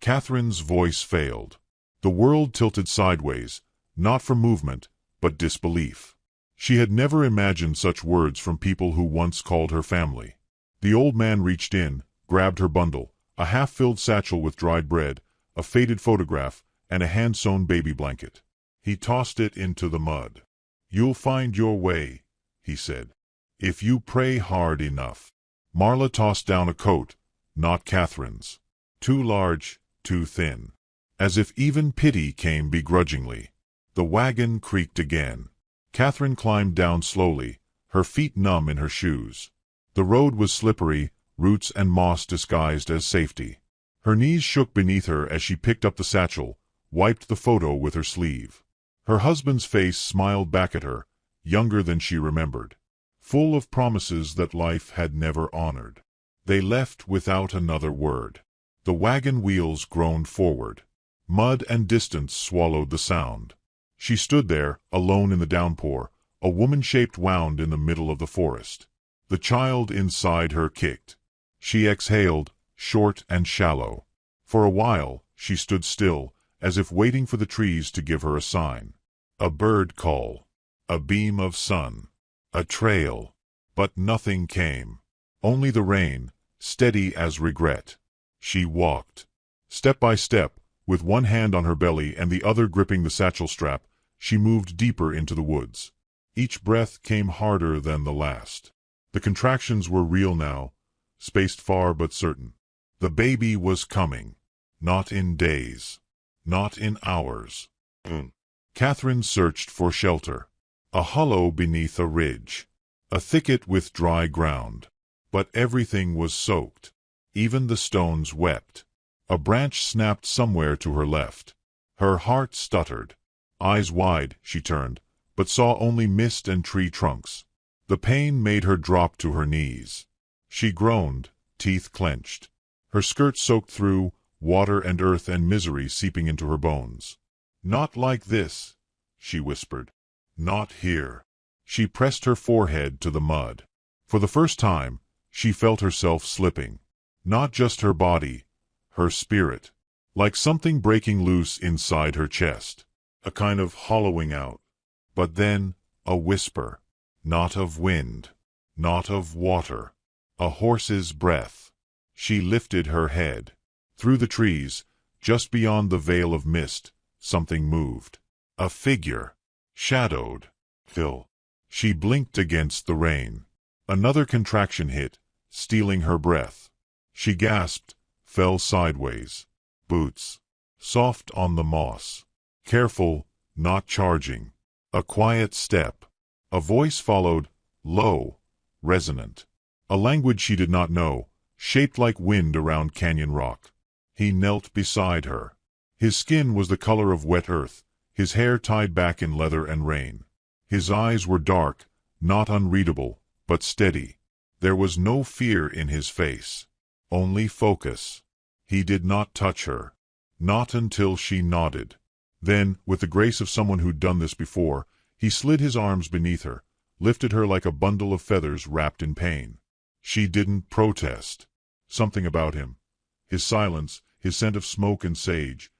Catherine's voice failed. The world tilted sideways, not from movement, but disbelief. She had never imagined such words from people who once called her family. The old man reached in, grabbed her bundle, a half-filled satchel with dried bread, a faded photograph, and a hand-sewn baby blanket. He tossed it into the mud. "You'll find your way," he said, "if you pray hard enough." Marla tossed down a coat, not Catherine's. Too large, too thin. As if even pity came begrudgingly. The wagon creaked again. Catherine climbed down slowly, her feet numb in her shoes. The road was slippery, roots and moss disguised as safety. Her knees shook beneath her as she picked up the satchel, wiped the photo with her sleeve. Her husband's face smiled back at her, younger than she remembered, full of promises that life had never honored. They left without another word. The wagon wheels groaned forward. Mud and distance swallowed the sound. She stood there, alone in the downpour, a woman-shaped wound in the middle of the forest. The child inside her kicked. She exhaled, short and shallow. For a while, she stood still, as if waiting for the trees to give her a sign. A bird call. A beam of sun. A trail. But nothing came. Only the rain, steady as regret. She walked. Step by step, with one hand on her belly and the other gripping the satchel strap, she moved deeper into the woods. Each breath came harder than the last. The contractions were real now, spaced far but certain. The baby was coming. Not in days. Not in hours. Catherine searched for shelter. A hollow beneath a ridge. A thicket with dry ground. But everything was soaked. Even the stones wept. A branch snapped somewhere to her left. Her heart stuttered. Eyes wide, she turned, but saw only mist and tree trunks. The pain made her drop to her knees. She groaned, teeth clenched. Her skirt soaked through, water and earth and misery seeping into her bones. "Not like this," she whispered. "Not here." She pressed her forehead to the mud. For the first time, she felt herself slipping. Not just her body, her spirit. Like something breaking loose inside her chest. A kind of hollowing out. But then, a whisper. Not of wind. Not of water. A horse's breath. She lifted her head. Through the trees, just beyond the veil of mist, something moved. A figure. Shadowed. Phil. She blinked against the rain. Another contraction hit, stealing her breath. She gasped, fell sideways. Boots. Soft on the moss. Careful, not charging. A quiet step. A voice followed, low, resonant. A language she did not know, shaped like wind around canyon rock. He knelt beside her. His skin was the color of wet earth, his hair tied back in leather and rain. His eyes were dark, not unreadable, but steady. There was no fear in his face. Only focus. He did not touch her. Not until she nodded. Then, with the grace of someone who'd done this before, he slid his arms beneath her, lifted her like a bundle of feathers wrapped in pain. She didn't protest. Something about him, his silence, his scent of smoke and sage,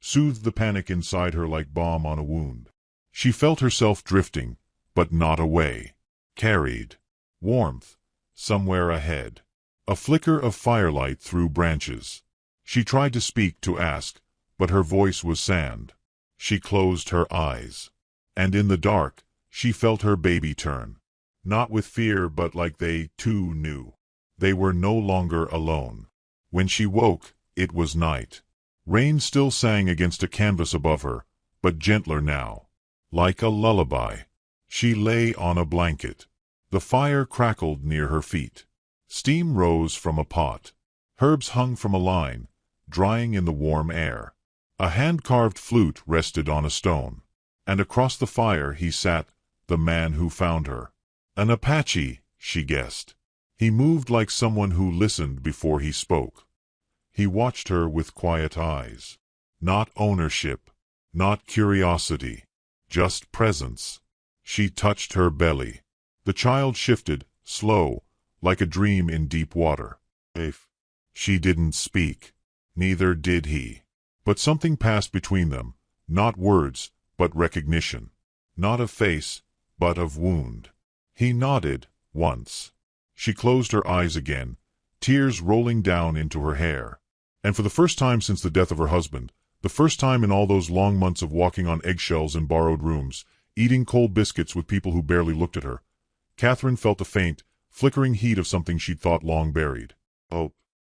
soothed the panic inside her like balm on a wound. She felt herself drifting, but not away. Carried. Warmth. Somewhere ahead. A flicker of firelight through branches. She tried to speak, to ask, but her voice was sand. She closed her eyes. And in the dark, she felt her baby turn. Not with fear, but like they, too, knew. They were no longer alone. When she woke, it was night. Rain still sang against a canvas above her, but gentler now. Like a lullaby. She lay on a blanket. The fire crackled near her feet. Steam rose from a pot. Herbs hung from a line, drying in the warm air. A hand-carved flute rested on a stone. And across the fire he sat, the man who found her. An Apache, she guessed. He moved like someone who listened before he spoke. He watched her with quiet eyes. Not ownership, not curiosity, just presence. She touched her belly. The child shifted, slow, like a dream in deep water. She didn't speak. Neither did he. But something passed between them, not words, but recognition. Not of face, but of wound. He nodded, once. She closed her eyes again, tears rolling down into her hair. And for the first time since the death of her husband, the first time in all those long months of walking on eggshells in borrowed rooms, eating cold biscuits with people who barely looked at her, Catherine felt a faint, flickering heat of something she'd thought long buried. Hope.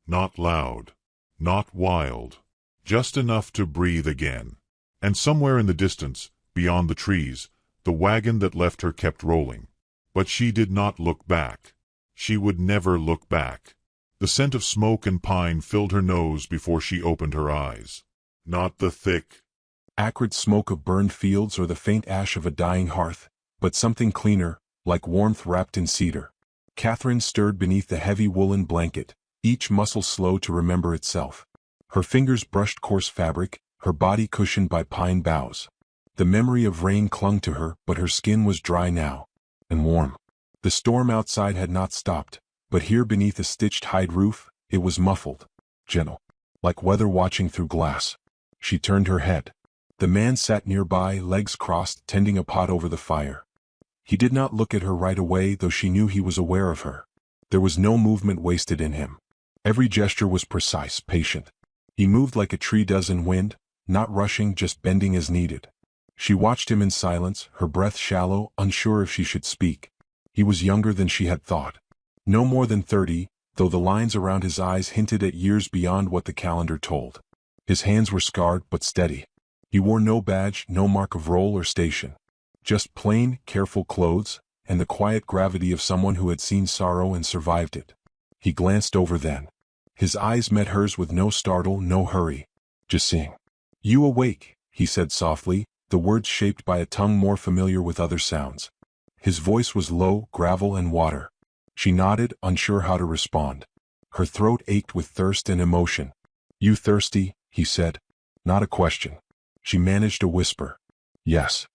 Not loud. Not wild. Just enough to breathe again. And somewhere in the distance, beyond the trees, the wagon that left her kept rolling. But she did not look back. She would never look back. The scent of smoke and pine filled her nose before she opened her eyes. Not the thick, acrid smoke of burned fields or the faint ash of a dying hearth, but something cleaner, like warmth wrapped in cedar. Catherine stirred beneath the heavy woolen blanket, each muscle slow to remember itself. Her fingers brushed coarse fabric, her body cushioned by pine boughs. The memory of rain clung to her, but her skin was dry now, and warm. The storm outside had not stopped, but here beneath a stitched hide roof, it was muffled, gentle, like weather watching through glass. She turned her head. The man sat nearby, legs crossed, tending a pot over the fire. He did not look at her right away, though she knew he was aware of her. There was no movement wasted in him. Every gesture was precise, patient. He moved like a tree does in wind, not rushing, just bending as needed. She watched him in silence, her breath shallow, unsure if she should speak. He was younger than she had thought. No more than 30, though the lines around his eyes hinted at years beyond what the calendar told. His hands were scarred but steady. He wore no badge, no mark of role or station. Just plain, careful clothes, and the quiet gravity of someone who had seen sorrow and survived it. He glanced over then. His eyes met hers with no startle, no hurry. Just seeing. "You awake," he said softly, the words shaped by a tongue more familiar with other sounds. His voice was low, gravel and water. She nodded, unsure how to respond. Her throat ached with thirst and emotion. "You thirsty?" he said. Not a question. She managed a whisper. "Yes."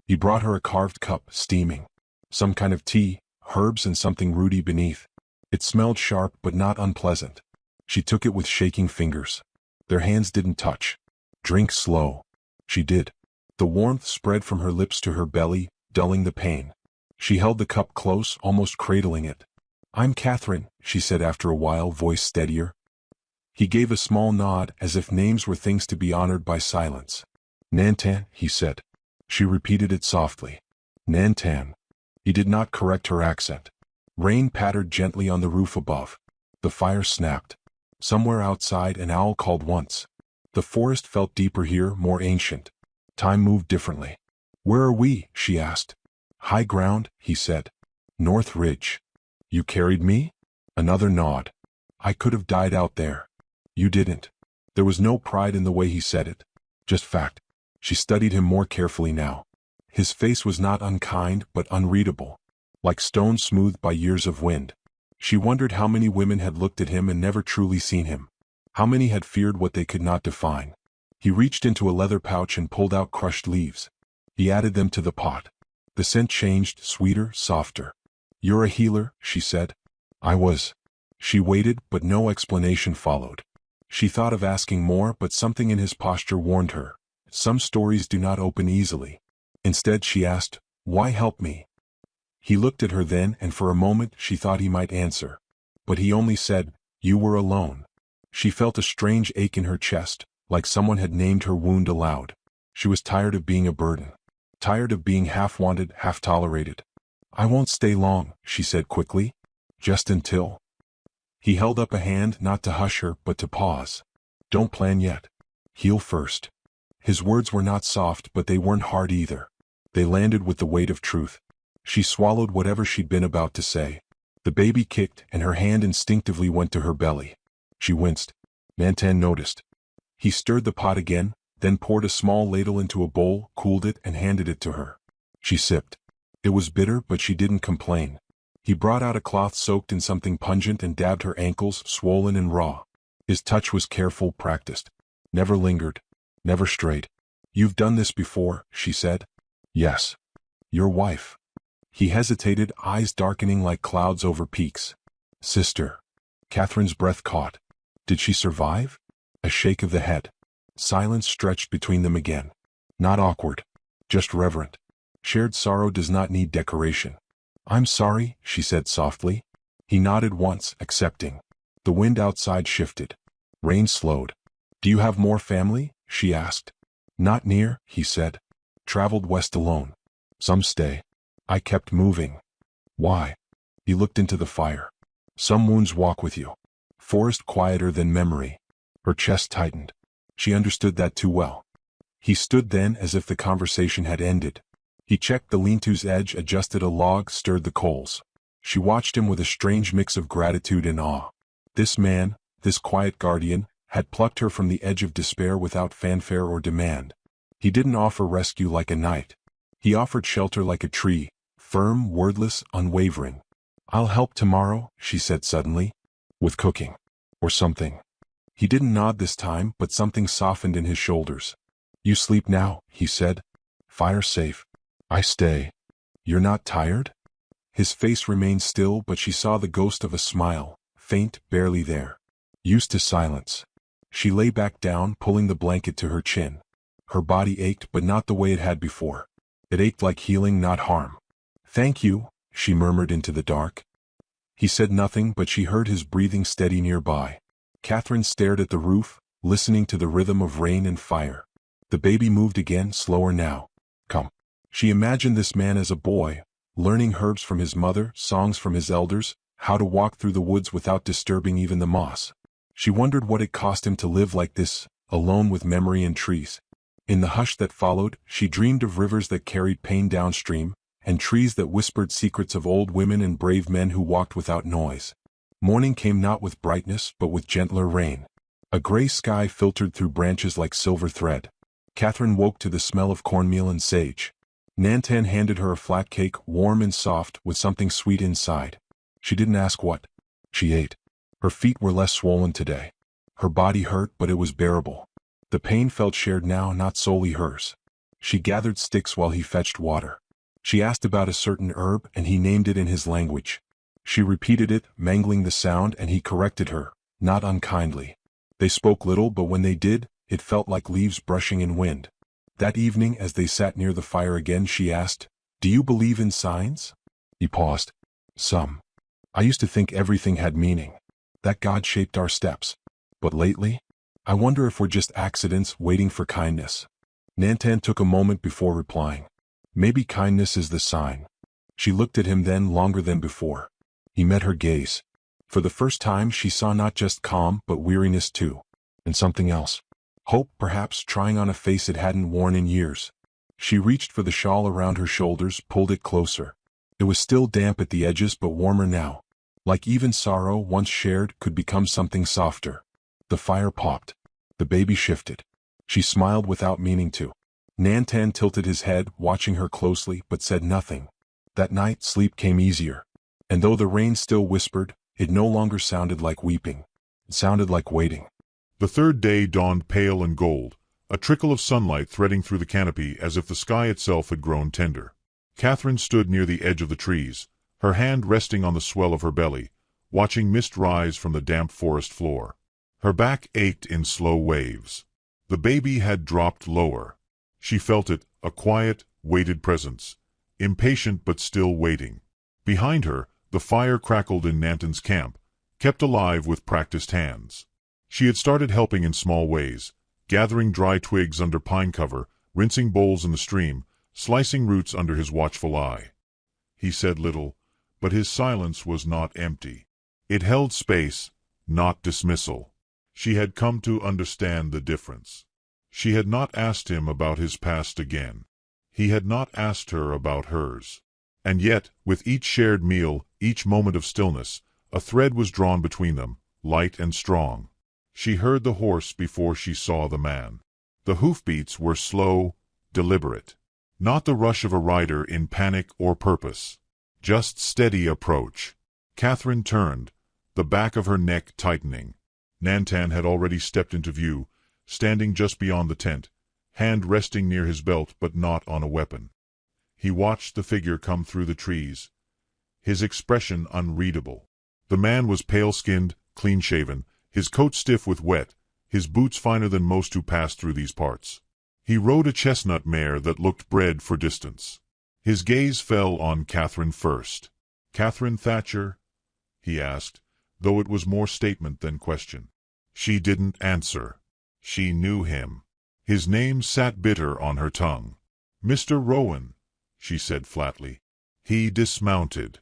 He brought her a carved cup, steaming. Some kind of tea, herbs and something rooty beneath. It smelled sharp but not unpleasant. She took it with shaking fingers. Their hands didn't touch. "Drink slow." She did. The warmth spread from her lips to her belly, dulling the pain. She held the cup close, almost cradling it. "I'm Catherine," she said after a while, voice steadier. He gave a small nod, as if names were things to be honored by silence. "Nantin," he said. She repeated it softly. Nantan. He did not correct her accent. Rain pattered gently on the roof above. The fire snapped. Somewhere outside an owl called once. The forest felt deeper here, more ancient. Time moved differently. Where are we? She asked. High ground, he said. North Ridge. You carried me? Another nod. I could have died out there. You didn't. There was no pride in the way he said it. Just fact. She studied him more carefully now. His face was not unkind, but unreadable. Like stone smoothed by years of wind. She wondered how many women had looked at him and never truly seen him. How many had feared what they could not define. He reached into a leather pouch and pulled out crushed leaves. He added them to the pot. The scent changed, sweeter, softer. You're a healer, she said. I was. She waited, but no explanation followed. She thought of asking more, but something in his posture warned her. Some stories do not open easily. Instead she asked, why help me? He looked at her then, and for a moment she thought he might answer. But he only said, you were alone. She felt a strange ache in her chest, like someone had named her wound aloud. She was tired of being a burden. Tired of being half wanted, half tolerated. I won't stay long, she said quickly. Just until. He held up a hand, not to hush her, but to pause. Don't plan yet. Heal first. His words were not soft, but they weren't hard either. They landed with the weight of truth. She swallowed whatever she'd been about to say. The baby kicked, and her hand instinctively went to her belly. She winced. Nantan noticed. He stirred the pot again, then poured a small ladle into a bowl, cooled it, and handed it to her. She sipped. It was bitter, but she didn't complain. He brought out a cloth soaked in something pungent and dabbed her ankles, swollen and raw. His touch was careful, practiced. Never lingered. Never strayed. You've done this before, she said. Yes. Your wife. He hesitated, eyes darkening like clouds over peaks. Sister. Catherine's breath caught. Did she survive? A shake of the head. Silence stretched between them again. Not awkward. Just reverent. Shared sorrow does not need decoration. I'm sorry, she said softly. He nodded once, accepting. The wind outside shifted. Rain slowed. Do you have more family? She asked. Not near, he said. Traveled west alone. Some stay. I kept moving. Why? He looked into the fire. Some wounds walk with you. Forest quieter than memory. Her chest tightened. She understood that too well. He stood then as if the conversation had ended. He checked the lean-to's edge, adjusted a log, stirred the coals. She watched him with a strange mix of gratitude and awe. This man, this quiet guardian, had plucked her from the edge of despair without fanfare or demand. He didn't offer rescue like a knight. He offered shelter like a tree, firm, wordless, unwavering. I'll help tomorrow, she said suddenly. With cooking. Or something. He didn't nod this time, but something softened in his shoulders. You sleep now, he said. Fire safe. I stay. You're not tired? His face remained still, but she saw the ghost of a smile, faint, barely there. Used to silence. She lay back down, pulling the blanket to her chin. Her body ached, but not the way it had before. It ached like healing, not harm. Thank you, she murmured into the dark. He said nothing, but she heard his breathing steady nearby. Catherine stared at the roof, listening to the rhythm of rain and fire. The baby moved again, slower now. Come. She imagined this man as a boy, learning herbs from his mother, songs from his elders, how to walk through the woods without disturbing even the moss. She wondered what it cost him to live like this, alone with memory and trees. In the hush that followed, she dreamed of rivers that carried pain downstream, and trees that whispered secrets of old women and brave men who walked without noise. Morning came not with brightness, but with gentler rain. A gray sky filtered through branches like silver thread. Catherine woke to the smell of cornmeal and sage. Nantan handed her a flat cake, warm and soft, with something sweet inside. She didn't ask what. She ate. Her feet were less swollen today. Her body hurt, but it was bearable. The pain felt shared now, not solely hers. She gathered sticks while he fetched water. She asked about a certain herb, and he named it in his language. She repeated it, mangling the sound, and he corrected her, not unkindly. They spoke little, but when they did, it felt like leaves brushing in wind. That evening, as they sat near the fire again, she asked, Do you believe in signs? He paused. Some. I used to think everything had meaning, that God shaped our steps. But lately, I wonder if we're just accidents waiting for kindness. Nantan took a moment before replying. Maybe kindness is the sign. She looked at him then longer than before. He met her gaze. For the first time she saw not just calm but weariness too. And something else. Hope, perhaps, trying on a face it hadn't worn in years. She reached for the shawl around her shoulders, pulled it closer. It was still damp at the edges but warmer now. Like even sorrow once shared could become something softer. The fire popped. The baby shifted. She smiled without meaning to. Nantan tilted his head, watching her closely, but said nothing. That night sleep came easier. And though the rain still whispered, it no longer sounded like weeping. It sounded like waiting. The third day dawned pale and gold, a trickle of sunlight threading through the canopy as if the sky itself had grown tender. Catherine stood near the edge of the trees, her hand resting on the swell of her belly, watching mist rise from the damp forest floor. Her back ached in slow waves. The baby had dropped lower. She felt it, a quiet, weighted presence, impatient but still waiting. Behind her, the fire crackled in Nantan's camp, kept alive with practiced hands. She had started helping in small ways, gathering dry twigs under pine cover, rinsing bowls in the stream, slicing roots under his watchful eye. He said little, but his silence was not empty. It held space, not dismissal. She had come to understand the difference. She had not asked him about his past again. He had not asked her about hers. And yet, with each shared meal, each moment of stillness, a thread was drawn between them, light and strong. She heard the horse before she saw the man. The hoofbeats were slow, deliberate. Not the rush of a rider in panic or purpose. Just steady approach. Catherine turned, the back of her neck tightening. Nantan had already stepped into view, standing just beyond the tent, hand resting near his belt but not on a weapon. He watched the figure come through the trees, his expression unreadable. The man was pale-skinned, clean-shaven, his coat stiff with wet, his boots finer than most who passed through these parts. He rode a chestnut mare that looked bred for distance. His gaze fell on Catherine first. "Catherine Thatcher?" he asked, though it was more statement than question. She didn't answer. She knew him. His name sat bitter on her tongue. "Mr. Rowan," she said flatly. He dismounted.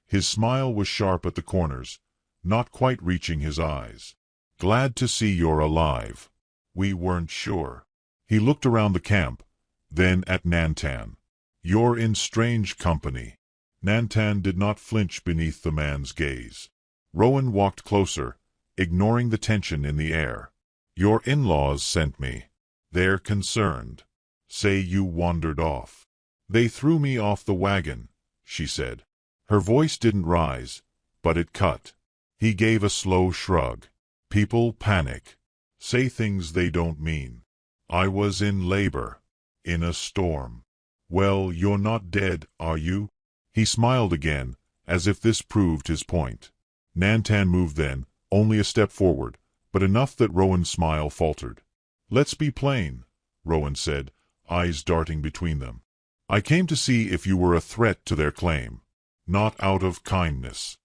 His smile was sharp at the corners, not quite reaching his eyes. "Glad to see you're alive. We weren't sure." He looked around the camp, then at Nantan. "You're in strange company." Nantan did not flinch beneath the man's gaze. Rowan walked closer, ignoring the tension in the air. "Your in-laws sent me. They're concerned. Say you wandered off." "They threw me off the wagon," she said. Her voice didn't rise, but it cut. He gave a slow shrug. "People panic. Say things they don't mean. I was in labor. In a storm. Well, you're not dead, are you?" He smiled again, as if this proved his point. Nantan moved then, only a step forward, but enough that Rowan's smile faltered. "Let's be plain," Rowan said, eyes darting between them. "I came to see if you were a threat to their claim. Not out of kindness."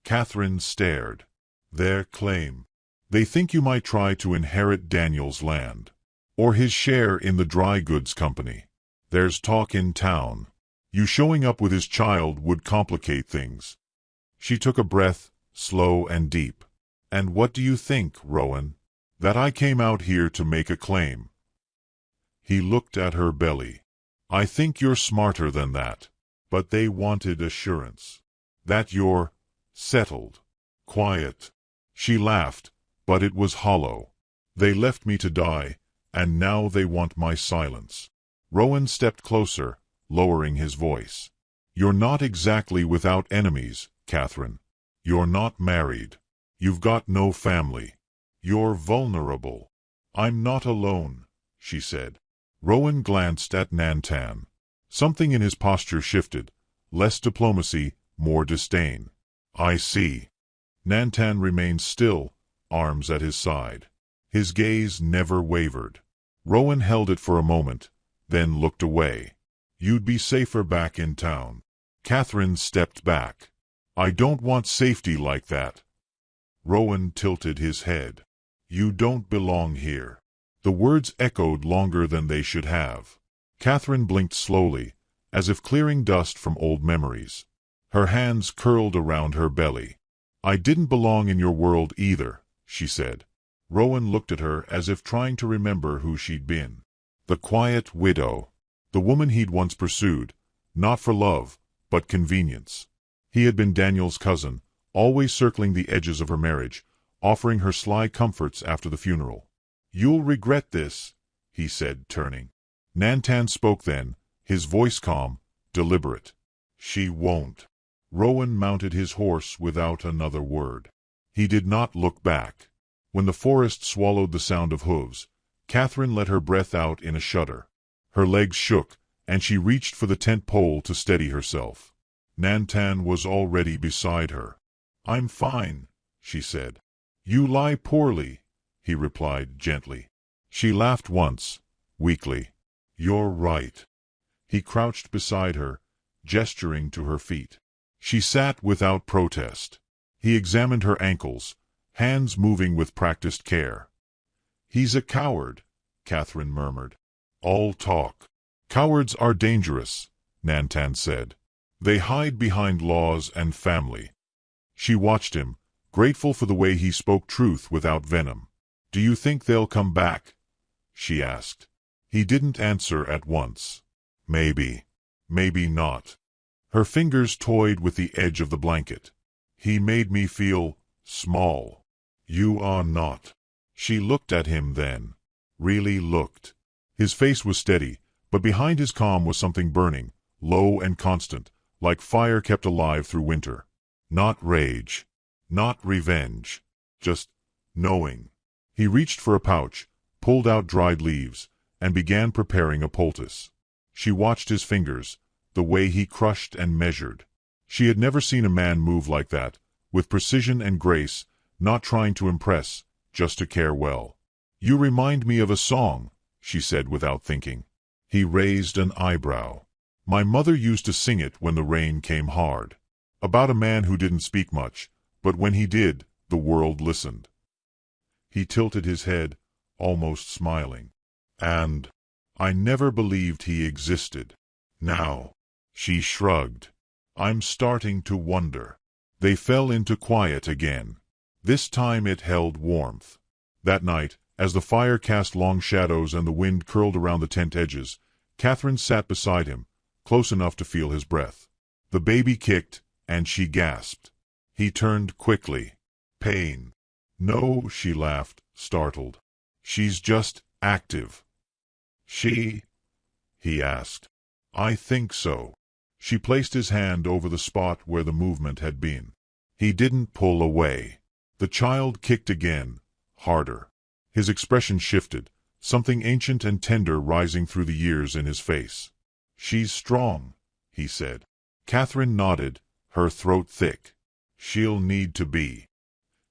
Catherine stared. "Their claim. They think you might try to inherit Daniel's land. Or his share in the dry goods company. There's talk in town. You showing up with his child would complicate things." She took a breath, slow and deep. "And what do you think, Rowan? That I came out here to make a claim?" He looked at her belly. "I think you're smarter than that. But they wanted assurance. That you're settled. Quiet." She laughed, but it was hollow. "They left me to die, and now they want my silence." Rowan stepped closer, lowering his voice. "You're not exactly without enemies, Catherine. You're not married. You've got no family. You're vulnerable." "I'm not alone," she said. Rowan glanced at Nantan. Something in his posture shifted, less diplomacy, more disdain. "I see." Nantan remained still, arms at his side. His gaze never wavered. Rowan held it for a moment, then looked away. "You'd be safer back in town." Catherine stepped back. "I don't want safety like that." Rowan tilted his head. "You don't belong here. The words echoed longer than they should have. Catherine blinked slowly, as if clearing dust from old memories. Her hands curled around her belly. "I didn't belong in your world either," she said. Rowan looked at her as if trying to remember who she'd been. The quiet widow. The woman he'd once pursued, not for love, but convenience. He had been Daniel's cousin, always circling the edges of her marriage, offering her sly comforts after the funeral. "You'll regret this," he said, turning. Nantan spoke then, his voice calm, deliberate. "She won't." Rowan mounted his horse without another word. He did not look back. When the forest swallowed the sound of hooves, Catherine let her breath out in a shudder. Her legs shook, and she reached for the tent pole to steady herself. Nantan was already beside her. "I'm fine," she said. "You lie poorly," he replied gently. She laughed once, weakly. "You're right." He crouched beside her, gesturing to her feet. She sat without protest. He examined her ankles, hands moving with practiced care. "He's a coward," Catherine murmured. "All talk." "Cowards are dangerous," Nantan said. "They hide behind laws and family." She watched him, grateful for the way he spoke truth without venom. "Do you think they'll come back?" she asked. He didn't answer at once. "Maybe. Maybe not." Her fingers toyed with the edge of the blanket. "He made me feel small." "You are not." She looked at him then. Really looked. His face was steady, but behind his calm was something burning, low and constant, like fire kept alive through winter. Not rage. Not revenge. Just knowing. He reached for a pouch, pulled out dried leaves, and began preparing a poultice. She watched his fingers, the way he crushed and measured. She had never seen a man move like that, with precision and grace, not trying to impress, just to care well. "You remind me of a song," she said without thinking. He raised an eyebrow. "My mother used to sing it when the rain came hard. About a man who didn't speak much, but when he did, the world listened." He tilted his head, almost smiling. "And I never believed he existed. Now." She shrugged. "I'm starting to wonder." They fell into quiet again. This time it held warmth. That night, as the fire cast long shadows and the wind curled around the tent edges, Catherine sat beside him, close enough to feel his breath. The baby kicked, and she gasped. He turned quickly. "Pain." "No," she laughed, startled. "She's just active." "She?" he asked. "I think so." She placed his hand over the spot where the movement had been. He didn't pull away. The child kicked again, harder. His expression shifted, something ancient and tender rising through the years in his face. "She's strong," he said. Catherine nodded, her throat thick. "She'll need to be."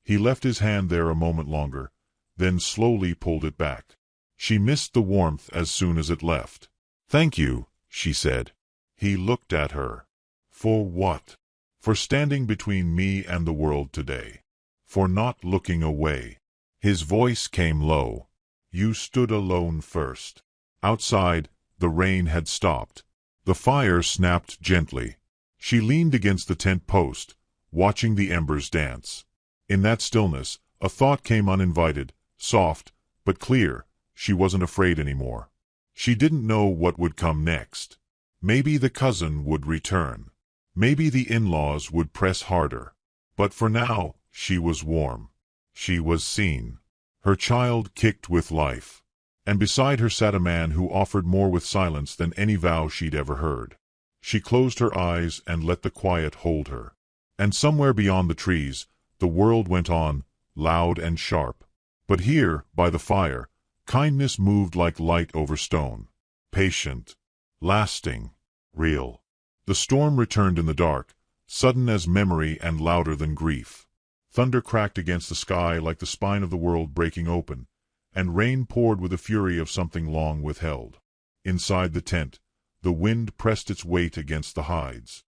He left his hand there a moment longer, then slowly pulled it back. She missed the warmth as soon as it left. "Thank you," she said. He looked at her. "For what?" "For standing between me and the world today. For not looking away." His voice came low. "You stood alone first." Outside, the rain had stopped. The fire snapped gently. She leaned against the tent post, watching the embers dance. In that stillness, a thought came uninvited, soft, but clear. She wasn't afraid anymore. She didn't know what would come next. Maybe the cousin would return. Maybe the in-laws would press harder. But for now, she was warm. She was seen. Her child kicked with life. And beside her sat a man who offered more with silence than any vow she'd ever heard. She closed her eyes and let the quiet hold her. And somewhere beyond the trees, the world went on, loud and sharp. But here, by the fire, kindness moved like light over stone. Patient. Lasting. Real. The storm returned in the dark, sudden as memory and louder than grief. Thunder cracked against the sky like the spine of the world breaking open, and rain poured with the fury of something long withheld. Inside the tent, the wind pressed its weight against the hides,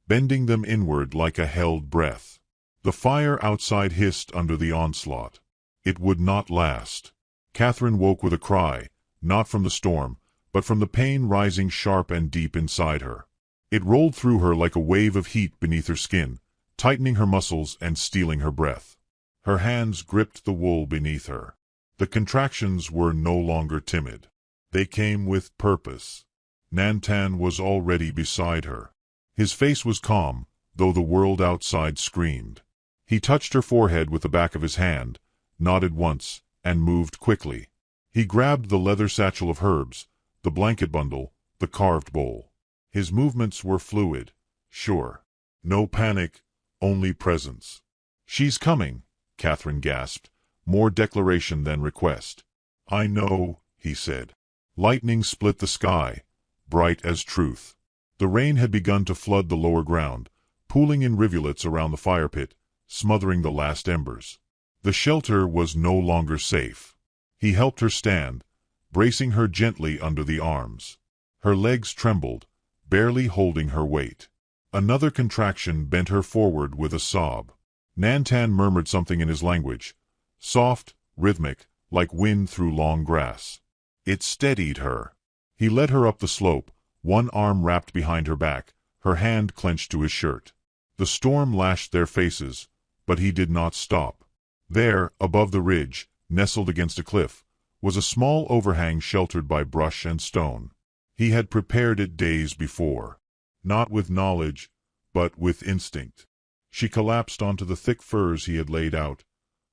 bending them inward like a held breath. The fire outside hissed under the onslaught. It would not last. Catherine woke with a cry, not from the storm, but from the pain rising sharp and deep inside her. It rolled through her like a wave of heat beneath her skin, tightening her muscles and stealing her breath. Her hands gripped the wool beneath her. The contractions were no longer timid. They came with purpose. Nantan was already beside her. His face was calm, though the world outside screamed. He touched her forehead with the back of his hand, nodded once, and moved quickly. He grabbed the leather satchel of herbs, the blanket bundle, the carved bowl. His movements were fluid, sure. No panic, only presence. "She's coming," Catherine gasped, more declaration than request. "I know," he said. Lightning split the sky, bright as truth. The rain had begun to flood the lower ground, pooling in rivulets around the fire pit, smothering the last embers. The shelter was no longer safe. He helped her stand, bracing her gently under the arms. Her legs trembled, barely holding her weight. Another contraction bent her forward with a sob. Nantan murmured something in his language, soft, rhythmic, like wind through long grass. It steadied her. He led her up the slope, one arm wrapped behind her back, her hand clenched to his shirt. The storm lashed their faces, but he did not stop. There, above the ridge, nestled against a cliff, was a small overhang sheltered by brush and stone. He had prepared it days before. Not with knowledge, but with instinct. She collapsed onto the thick furs he had laid out,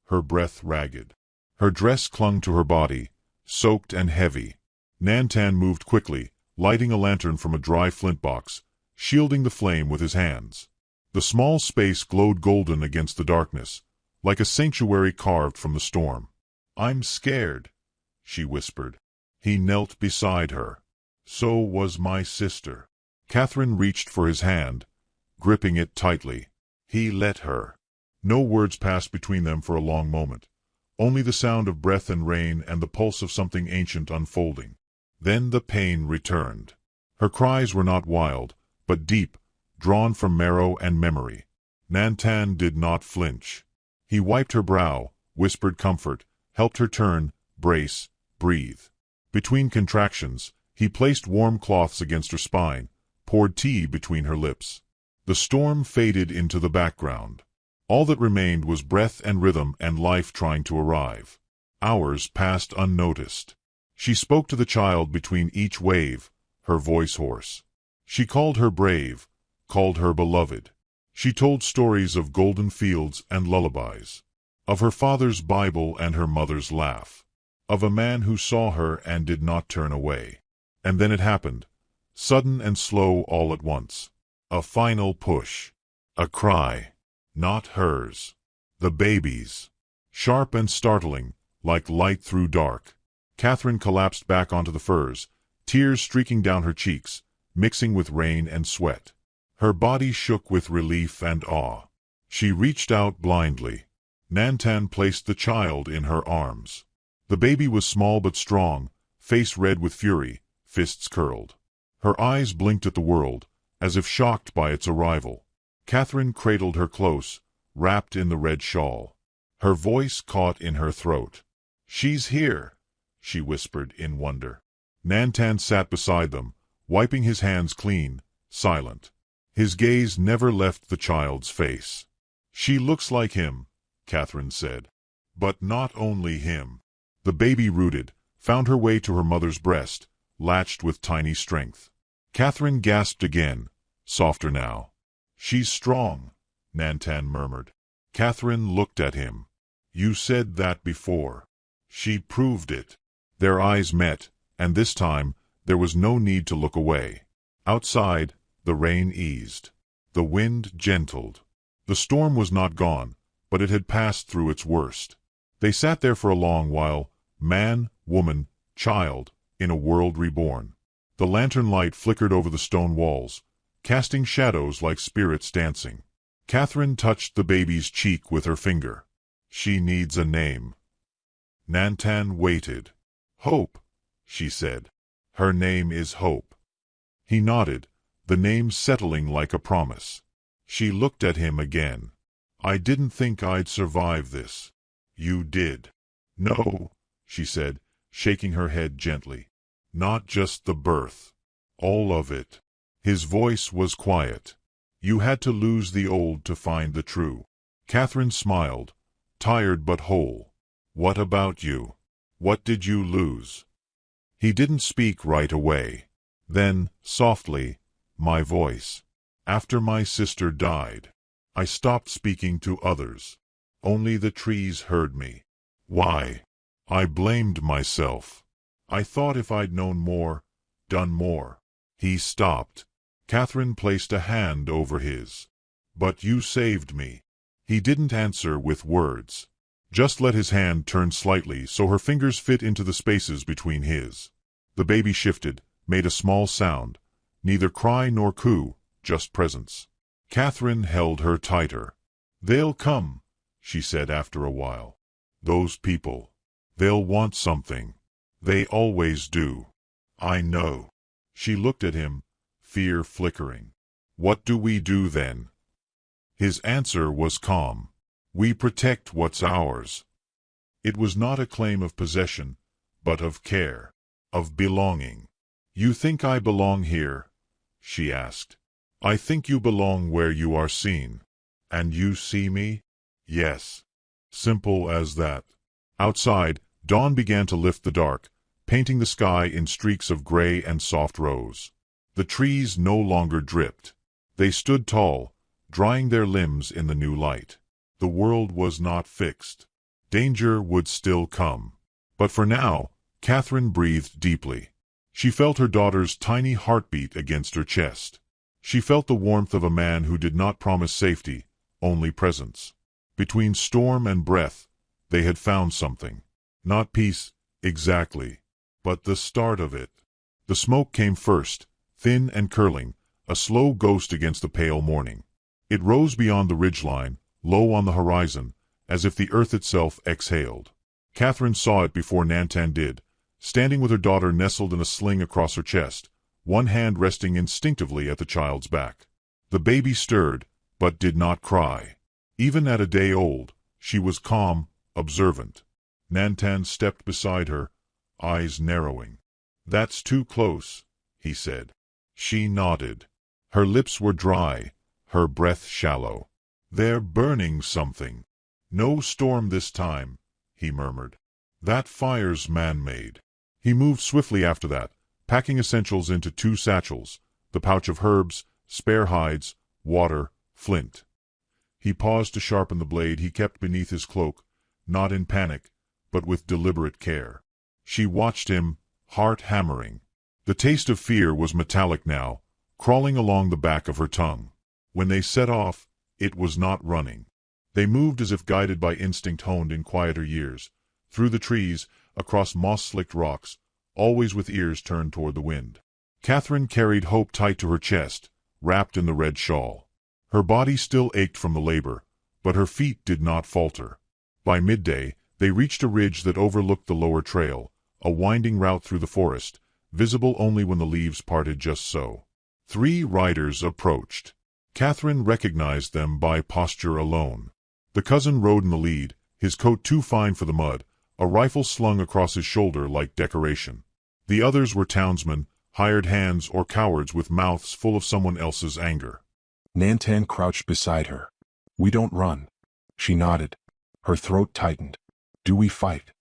her breath ragged. Her dress clung to her body, soaked and heavy. Nantan moved quickly, lighting a lantern from a dry flint box, shielding the flame with his hands. The small space glowed golden against the darkness, like a sanctuary carved from the storm. "I'm scared," she whispered. He knelt beside her. "So was my sister." Catherine reached for his hand, gripping it tightly. He let her. No words passed between them for a long moment. Only the sound of breath and rain and the pulse of something ancient unfolding. Then the pain returned. Her cries were not wild, but deep, drawn from marrow and memory. Nantan did not flinch. He wiped her brow, whispered comfort, helped her turn, brace, breathe. Between contractions, he placed warm cloths against her spine, poured tea between her lips. The storm faded into the background. All that remained was breath and rhythm and life trying to arrive. Hours passed unnoticed. She spoke to the child between each wave, her voice hoarse. She called her brave, called her beloved. She told stories of golden fields and lullabies, of her father's Bible and her mother's laugh, of a man who saw her and did not turn away. And then it happened, sudden and slow all at once. A final push. A cry. Not hers. The baby's. Sharp and startling, like light through dark. Catherine collapsed back onto the furs, tears streaking down her cheeks, mixing with rain and sweat. Her body shook with relief and awe. She reached out blindly. Nantan placed the child in her arms. The baby was small but strong, face red with fury, fists curled. Her eyes blinked at the world, as if shocked by its arrival. Catherine cradled her close, wrapped in the red shawl. Her voice caught in her throat. "She's here," she whispered in wonder. Nantan sat beside them, wiping his hands clean, silent. His gaze never left the child's face. "She looks like him," Catherine said. "But not only him." The baby rooted, found her way to her mother's breast, latched with tiny strength. Catherine gasped again, softer now. "She's strong," Nantan murmured. Catherine looked at him. "You said that before." She proved it. Their eyes met, and this time there was no need to look away. Outside, the rain eased. The wind gentled. The storm was not gone, but it had passed through its worst. They sat there for a long while, man, woman, child, in a world reborn. The lantern light flickered over the stone walls, casting shadows like spirits dancing. Catherine touched the baby's cheek with her finger. "She needs a name." Nantan waited. "Hope," she said. "Her name is Hope." He nodded, the name settling like a promise. She looked at him again. "I didn't think I'd survive this." "You did." "No, she said, shaking her head gently. Not just the birth. All of it. His voice was quiet. You had to lose the old to find the true. Catherine smiled, tired but whole. What about you? What did you lose? He didn't speak right away. Then, softly, my voice. After my sister died, I stopped speaking to others. Only the trees heard me. Why? I blamed myself. I thought if I'd known more, done more. He stopped. Catherine placed a hand over his. But you saved me. He didn't answer with words. Just let his hand turn slightly so her fingers fit into the spaces between his. The baby shifted, made a small sound. Neither cry nor coo, just presence. Catherine held her tighter. They'll come, she said after a while. Those people. They'll want something. They always do. I know. She looked at him, fear flickering. What do we do then? His answer was calm. We protect what's ours. It was not a claim of possession, but of care, of belonging. You think I belong here? She asked. I think you belong where you are seen. And you see me? Yes. Simple as that. Outside, dawn began to lift the dark, painting the sky in streaks of gray and soft rose. The trees no longer dripped. They stood tall, drying their limbs in the new light. The world was not fixed. Danger would still come. But for now, Catherine breathed deeply. She felt her daughter's tiny heartbeat against her chest. She felt the warmth of a man who did not promise safety, only presence. Between storm and breath, they had found something. Not peace, exactly, but the start of it. The smoke came first, thin and curling, a slow ghost against the pale morning. It rose beyond the ridgeline, low on the horizon, as if the earth itself exhaled. Catherine saw it before Nantan did, standing with her daughter nestled in a sling across her chest, one hand resting instinctively at the child's back. The baby stirred, but did not cry. Even at a day old, she was calm, observant. Nantan stepped beside her, eyes narrowing. That's too close, he said. She nodded. Her lips were dry, her breath shallow. They're burning something. No storm this time, he murmured. That fire's man-made. He moved swiftly after that, packing essentials into 2 satchels, the pouch of herbs, spare hides, water, flint. He paused to sharpen the blade he kept beneath his cloak, not in panic, but with deliberate care. She watched him, heart hammering. The taste of fear was metallic now, crawling along the back of her tongue. When they set off, it was not running. They moved as if guided by instinct honed in quieter years, through the trees, across moss-slicked rocks, always with ears turned toward the wind. Catherine carried Hope tight to her chest, wrapped in the red shawl. Her body still ached from the labor, but her feet did not falter. By midday, they reached a ridge that overlooked the lower trail, a winding route through the forest, visible only when the leaves parted just so. 3 riders approached. Catherine recognized them by posture alone. The cousin rode in the lead, his coat too fine for the mud, a rifle slung across his shoulder like decoration. The others were townsmen, hired hands, or cowards with mouths full of someone else's anger. Nantan crouched beside her. We don't run. She nodded. Her throat tightened. Do we fight?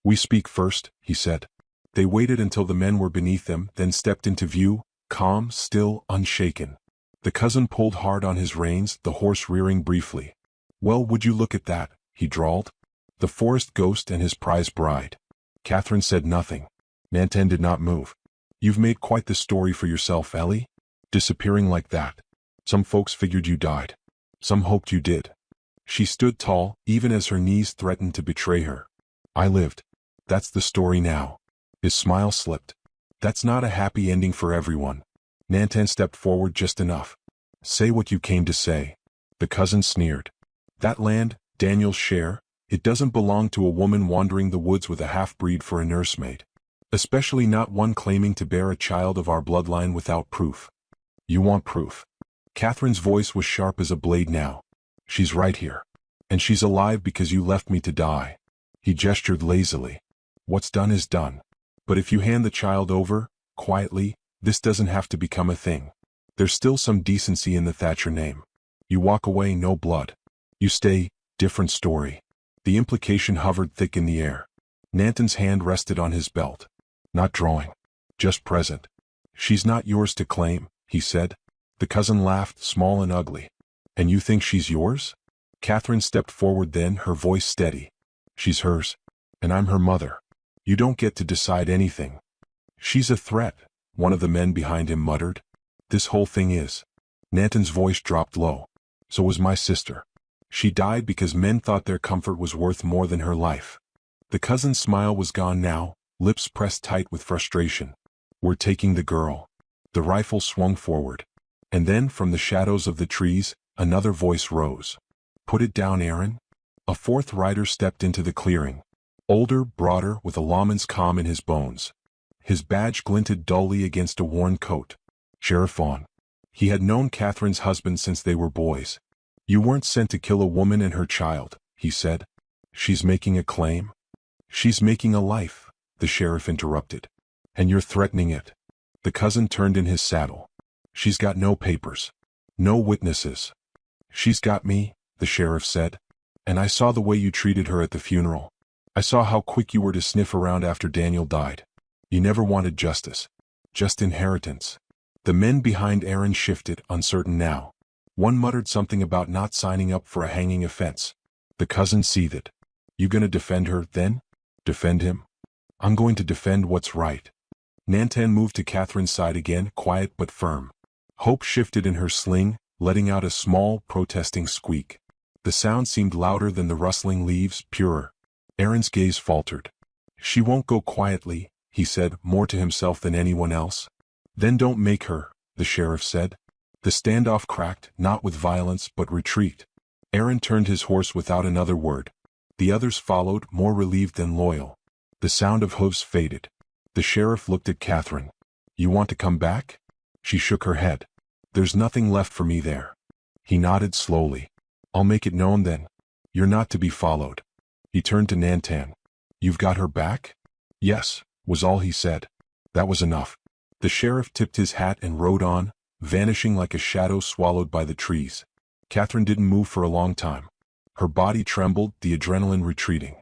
We speak first, he said. They waited until the men were beneath them, then stepped into view, calm, still, unshaken. The cousin pulled hard on his reins, the horse rearing briefly. Well, would you look at that, he drawled. The forest ghost and his prize bride. Catherine said nothing. Nantan did not move. You've made quite the story for yourself, Ellie. Disappearing like that. Some folks figured you died. Some hoped you did. She stood tall, even as her knees threatened to betray her. I lived. That's the story now. His smile slipped. That's not a happy ending for everyone. Nantan stepped forward just enough. Say what you came to say. The cousin sneered. That land, Daniel's share, it doesn't belong to a woman wandering the woods with a half-breed for a nursemaid. Especially not one claiming to bear a child of our bloodline without proof. You want proof. Catherine's voice was sharp as a blade now. She's right here. And she's alive because you left me to die. He gestured lazily. What's done is done. But if you hand the child over, quietly, this doesn't have to become a thing. There's still some decency in the Thatcher name. You walk away, no blood. You stay, different story. The implication hovered thick in the air. Nanton's hand rested on his belt. Not drawing. Just present. She's not yours to claim, he said. The cousin laughed, small and ugly. And you think she's yours? Catherine stepped forward then, her voice steady. She's hers. And I'm her mother. You don't get to decide anything. She's a threat, one of the men behind him muttered. This whole thing is. Nanton's voice dropped low. So was my sister. She died because men thought their comfort was worth more than her life. The cousin's smile was gone now, lips pressed tight with frustration. We're taking the girl. The rifle swung forward. And then, from the shadows of the trees, another voice rose. Put it down, Aaron. A fourth rider stepped into the clearing. Older, broader, with a lawman's calm in his bones. His badge glinted dully against a worn coat. Sheriff Vaughn. He had known Catherine's husband since they were boys. You weren't sent to kill a woman and her child, he said. She's making a claim? She's making a life, the sheriff interrupted. And you're threatening it. The cousin turned in his saddle. She's got no papers. No witnesses. She's got me, the sheriff said. And I saw the way you treated her at the funeral. I saw how quick you were to sniff around after Daniel died. You never wanted justice. Just inheritance. The men behind Aaron shifted, uncertain now. One muttered something about not signing up for a hanging offense. The cousin seethed. You gonna defend her, then? Defend him? I'm going to defend what's right. Nanton moved to Catherine's side again, quiet but firm. Hope shifted in her sling, letting out a small, protesting squeak. The sound seemed louder than the rustling leaves, purer. Aaron's gaze faltered. She won't go quietly, he said, more to himself than anyone else. Then don't make her, the sheriff said. The standoff cracked, not with violence but retreat. Aaron turned his horse without another word. The others followed, more relieved than loyal. The sound of hooves faded. The sheriff looked at Catherine. You want to come back? She shook her head. There's nothing left for me there. He nodded slowly. I'll make it known then. You're not to be followed. He turned to Nanton. You've got her back? Yes, was all he said. That was enough. The sheriff tipped his hat and rode on, vanishing like a shadow swallowed by the trees. Catherine didn't move for a long time. Her body trembled, the adrenaline retreating.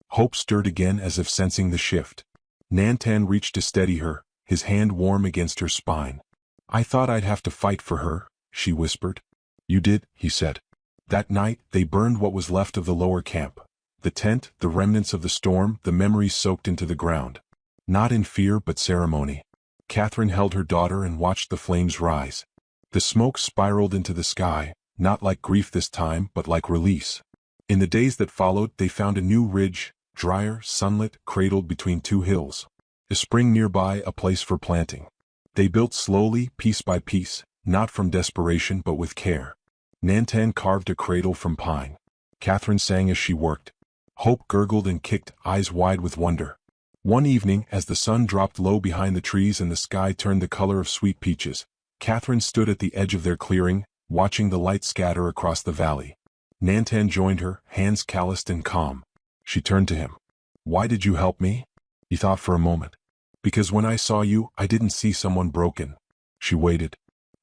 Hope stirred again as if sensing the shift. Nanton reached to steady her, his hand warm against her spine. I thought I'd have to fight for her, she whispered. You did, he said. That night, they burned what was left of the lower camp. The tent, the remnants of the storm, the memories soaked into the ground. Not in fear but ceremony. Catherine held her daughter and watched the flames rise. The smoke spiraled into the sky, not like grief this time but like release. In the days that followed they found a new ridge, drier, sunlit, cradled between two hills. A spring nearby, a place for planting. They built slowly, piece by piece, not from desperation but with care. Nanton carved a cradle from pine. Catherine sang as she worked. Hope gurgled and kicked, eyes wide with wonder. One evening, as the sun dropped low behind the trees and the sky turned the color of sweet peaches, Catherine stood at the edge of their clearing, watching the light scatter across the valley. Nanton joined her, hands calloused and calm. She turned to him. Why did you help me? He thought for a moment. Because when I saw you, I didn't see someone broken. She waited.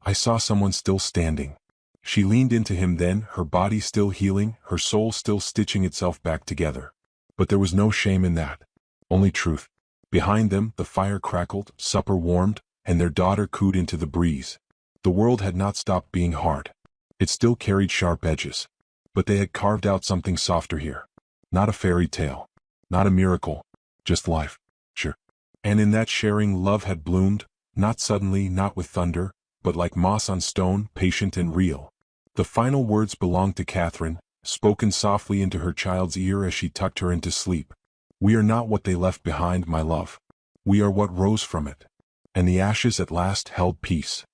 I saw someone still standing. She leaned into him then, her body still healing, her soul still stitching itself back together. But there was no shame in that. Only truth. Behind them, the fire crackled, supper warmed, and their daughter cooed into the breeze. The world had not stopped being hard. It still carried sharp edges. But they had carved out something softer here. Not a fairy tale. Not a miracle. Just life. Sure. And in that sharing love had bloomed, not suddenly, not with thunder, but like moss on stone, patient and real. The final words belonged to Catherine, spoken softly into her child's ear as she tucked her into sleep. We are not what they left behind, my love. We are what rose from it. And the ashes at last held peace.